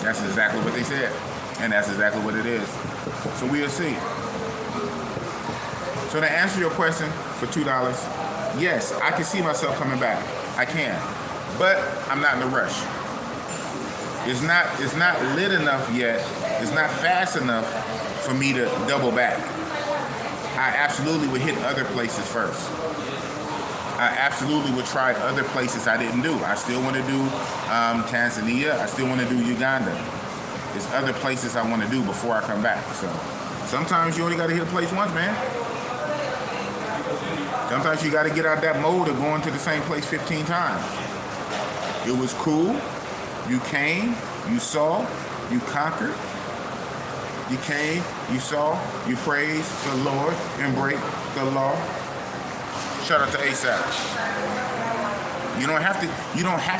That's exactly what they said. And that's exactly what it is. So we'll see. So to answer your question for $2, yes, I can see myself coming back. I can. But I'm not in a rush. It's not lit enough yet. It's not fast enough for me to double back. I absolutely would hit other places first. I absolutely would try other places I didn't do. I still want to do Tanzania. I still want to do Uganda. There's other places I want to do before I come back. So sometimes you only got to hit a place once, man. Sometimes you got to get out that mode of going to the same place 15 times. It was cool. You came, you saw, you conquered. You came, you saw, you praised the Lord and break the law. Shout out to ASAP. You don't have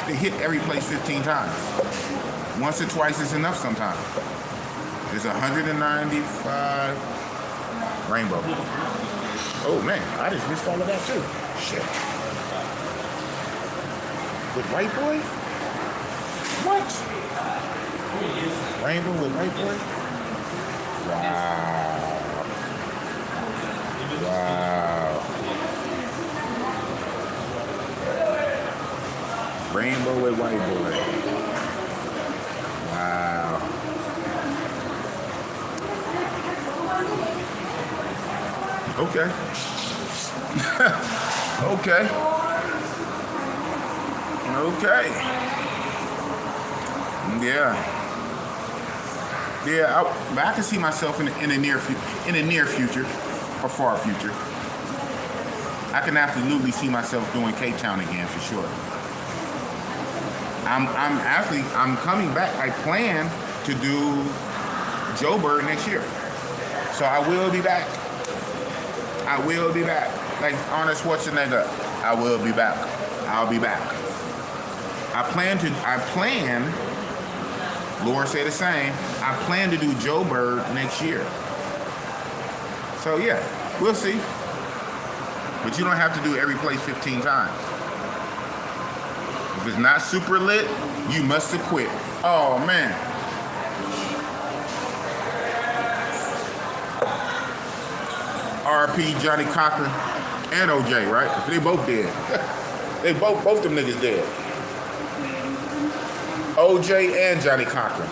to hit every place 15 times. Once or twice is enough sometimes. There's 195 rainbow. Oh man, I just missed all of that too. Shit. With white boy? What? Rainbow with white boy? Wow. Wow. Rainbow with white boy. Wow. Okay. Okay. Okay. Yeah. Yeah, but I can see myself in the near future, or far future. I can absolutely see myself doing Cape Town again for sure. I'm coming back. I plan to do Joburg next year, so I will be back. I will be back. Like Arnold Schwarzenegger, I will be back. I'll be back. I plan. Laura said the same. I plan to do Joburg next year. So yeah, we'll see. But you don't have to do every place 15 times. If it's not super lit, you must have quit. Oh man. RP Johnny Cochran and OJ, right? They both dead. They both them niggas dead. OJ and Johnny Cochran.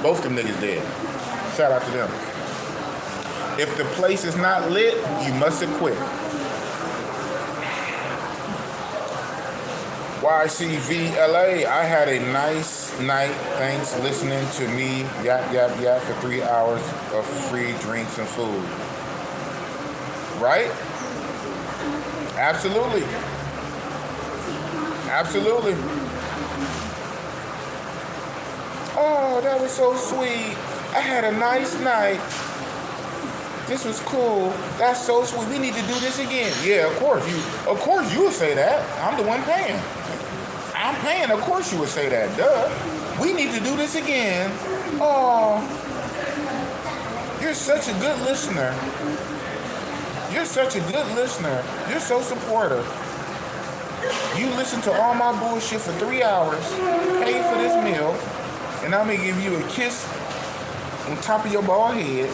Both them niggas dead. Shout out to them. If the place is not lit, you must have quit. YCVLA, I had a nice night. Thanks listening to me yap, yap, yap for 3 hours of free drinks and food. Right? Absolutely. Absolutely. Oh, that was so sweet. I had a nice night. This was cool. That's so sweet. We need to do this again. Yeah, of course you would say that. I'm the one paying. I'm paying. Of course you would say that. Duh. We need to do this again. Oh, you're such a good listener. You're such a good listener. You're so supportive. You listen to all my bullshit for 3 hours, paid for this meal, and I'm gonna give you a kiss on top of your bald head.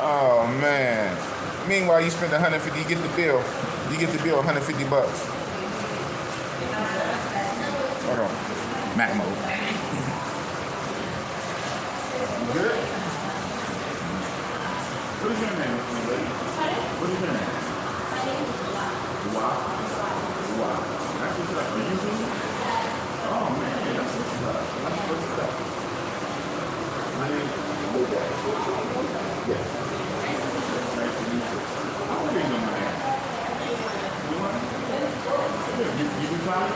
Oh man. Meanwhile, you spend $150, you get the bill. You get the bill $150. Hold on. Mac mode. You good? What is your name, lady? What is your name? Wow. Wow. That's what's up. Are you doing? Oh man, that's what's up. That's what's up. My name is Lobot. Yes. Nice to meet you. How are you doing, man? You want? You do fine?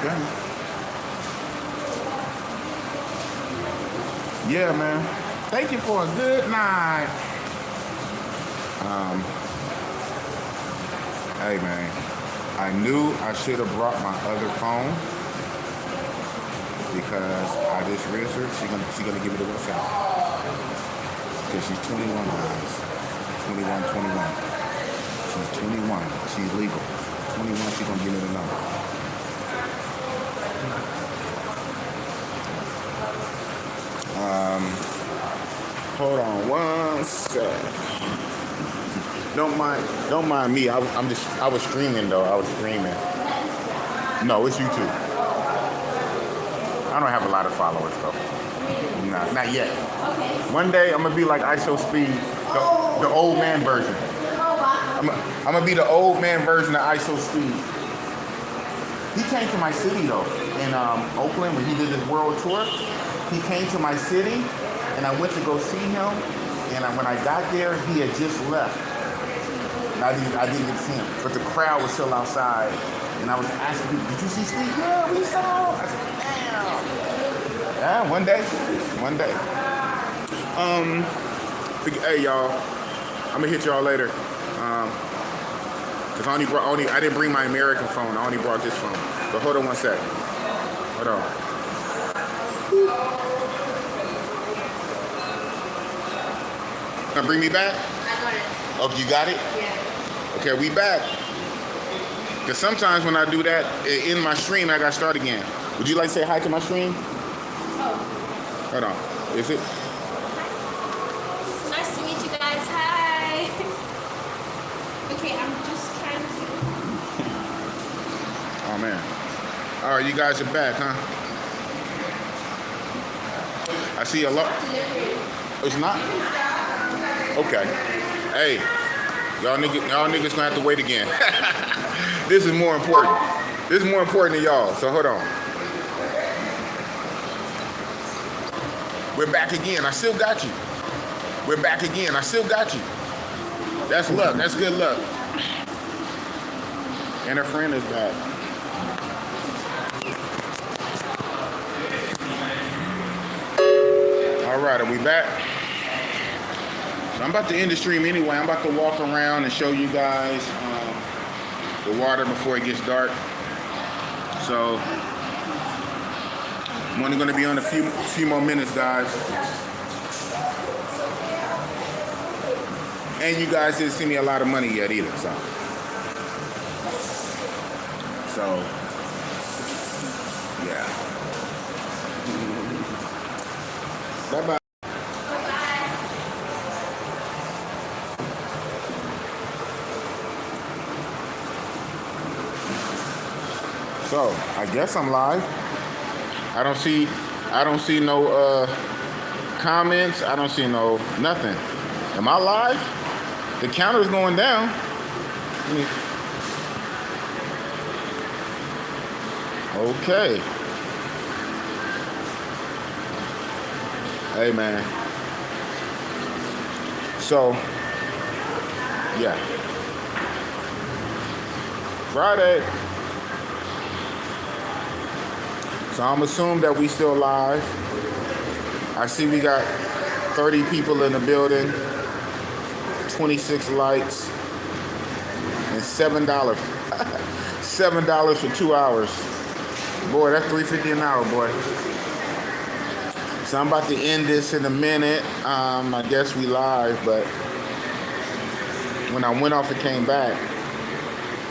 Okay. Yeah, man. Thank you for a good night. Hey, man. I knew I should have brought my other phone because I just risked her. She gonna give me the WhatsApp because she's 21, guys. 21. She's 21. She's legal. 21. She's gonna give me the number. Hold on one sec. Don't mind me. I was streaming though. I was streaming. No, it's YouTube. I don't have a lot of followers though. Not yet. Okay. One day I'm gonna be like ISO Speed, the old man version. I'm gonna be the old man version of ISO Speed. He came to my city though in Oakland when he did his world tour. He came to my city, and I went to go see him. And when I got there, he had just left. I didn't get to see him, but the crowd was still outside. And I was asking people, "Did you see Steve?" "Yeah, we saw him." I said, "Damn." Yeah, one day. Hey y'all, I'm gonna hit y'all later. Cause I didn't bring my American phone. I only brought this phone. But hold on one sec. Hold on. Now bring me back? I got it. Oh, you got it? Yeah. Okay, we back. Because sometimes when I do that, in my stream, I got to start again. Would you like to say hi to my stream? Oh. Hold on. Is it? Nice to meet you guys. Hi. Okay, I'm just trying to... Oh, man. All right, you guys are back, huh? I see a lot. It's not? Okay. Hey, y'all niggas gonna have to wait again. This is more important. This is more important than y'all, so hold on. We're back again. I still got you. We're back again. I still got you. That's luck. That's good luck. And her friend is back. All right, are we back? So I'm about to end the stream anyway. I'm about to walk around and show you guys the water before it gets dark. So I'm only going to be on a few more minutes, guys. And you guys didn't see me a lot of money yet either, so yeah. Bye-bye. So I guess I'm live. I don't see no comments. I don't see no nothing. Am I live? The counter's going down. Okay. Hey man. So yeah. Friday. So I'm assuming that we still live. I see we got 30 people in the building, 26 likes, and $7. $7 for 2 hours. Boy, that's $3.50 an hour, boy. So I'm about to end this in a minute. I guess we live, but when I went off and came back,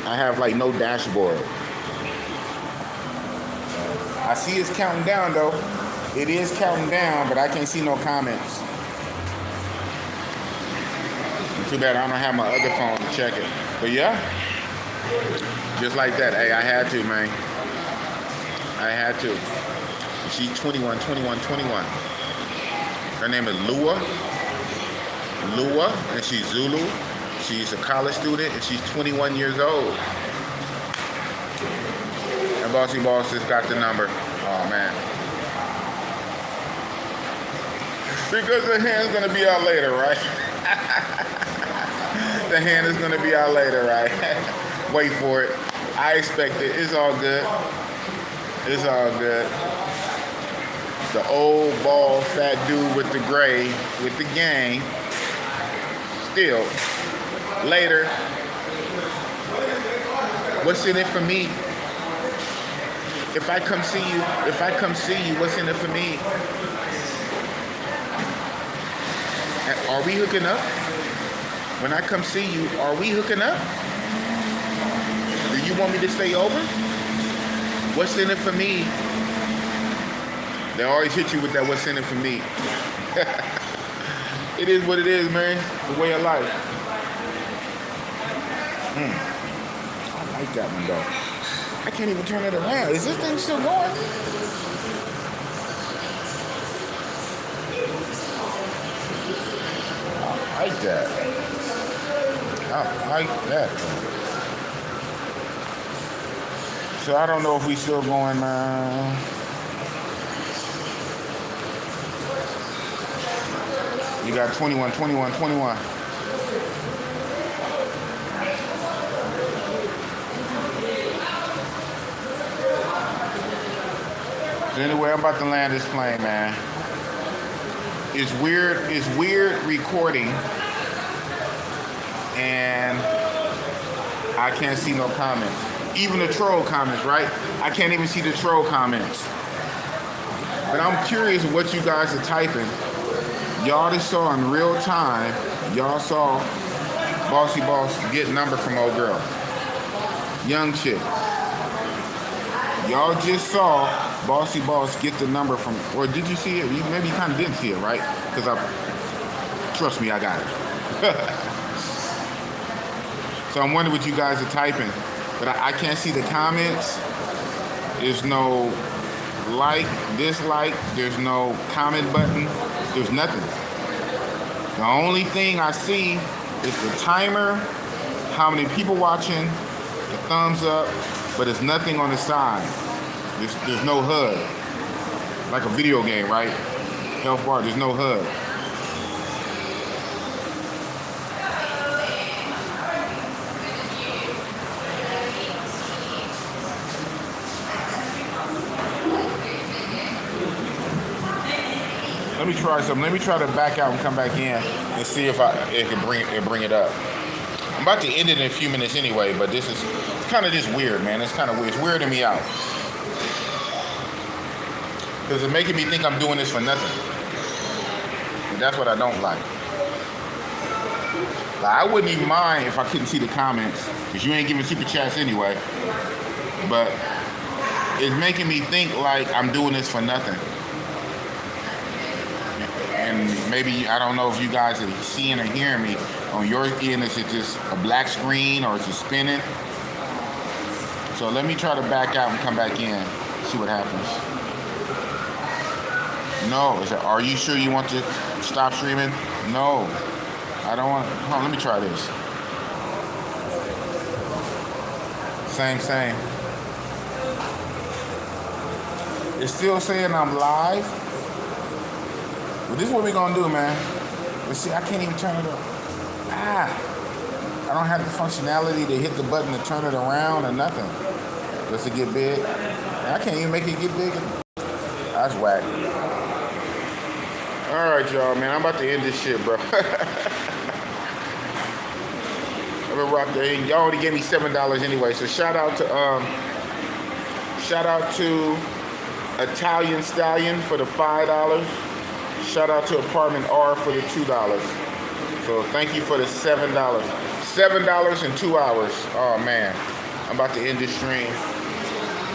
I have like no dashboard. I see it's counting down though. It is counting down, but I can't see no comments. Too bad I don't have my other phone to check it. But yeah, just like that. Hey, I had to, man. I had to. She's 21. Her name is Lua, and she's Zulu. She's a college student, and she's 21 years old. And Bossy Boss just got the number. Oh, man. Because the hand's going to be out later, right? The hand is going to be out later, right? Wait for it. I expect it. It's all good. It's all good. The old, bald, fat dude with the gray, with the gang. Still, later. What's in it for me? If I come see you, what's in it for me? Are we hooking up? When I come see you, are we hooking up? Do you want me to stay over? What's in it for me? They always hit you with that what's in it for me. It is what it is, man. The way of life. I like that one, though. I can't even turn it around. Is this thing still going? I like that. I like that. So I don't know if we still going, man. You got 21. So anyway, I'm about to land this plane, man. It's weird recording, and I can't see no comments. Even the troll comments, right? I can't even see the troll comments. But I'm curious what you guys are typing. Y'all just saw in real time, y'all saw Bossy Boss get number from old girl. Young chick. Y'all just saw Bossy Boss get the number from, or did you see it? Maybe you kind of didn't see it, right? Because trust me, I got it. So I'm wondering what you guys are typing. But I can't see the comments. There's no like, dislike. There's no comment button. There's nothing. The only thing I see is the timer, how many people watching, the thumbs up, but there's nothing on the side. There's no HUD. Like a video game, right? Health bar, there's no HUD. Let me try something. Let me try to back out and come back in and see if it can bring it up. I'm about to end it in a few minutes anyway, but this is kind of just weird, man. It's kind of weird. It's weirding me out. Because it's making me think I'm doing this for nothing. And that's what I don't like. I wouldn't even mind if I couldn't see the comments, because you ain't giving super chats anyway. But it's making me think like I'm doing this for nothing. And maybe, I don't know if you guys are seeing or hearing me. On your end, is it just a black screen or is it spinning? So let me try to back out and come back in, see what happens. No, are you sure you want to stop streaming? No, I don't want, hold on, let me try this. Same. It's still saying I'm live. But this is what we're gonna do, man. But see, I can't even turn it up. I don't have the functionality to hit the button to turn it around or nothing. Just to get big. I can't even make it get bigger. That's whack. Alright, y'all, man. I'm about to end this shit, bro. I'm gonna rock the y'all already gave me $7 anyway. So shout out to Italian Stallion for the $5. Shout out to Apartment R for the $2. So thank you for the $7. $7 in 2 hours. Oh man, I'm about to end this stream.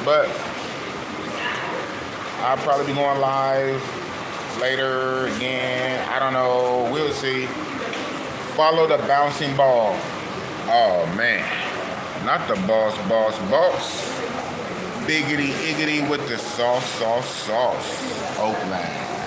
But I'll probably be going live later again. I don't know. We'll see. Follow the bouncing ball. Oh man, not the boss. Biggity iggity with the sauce. Oakland.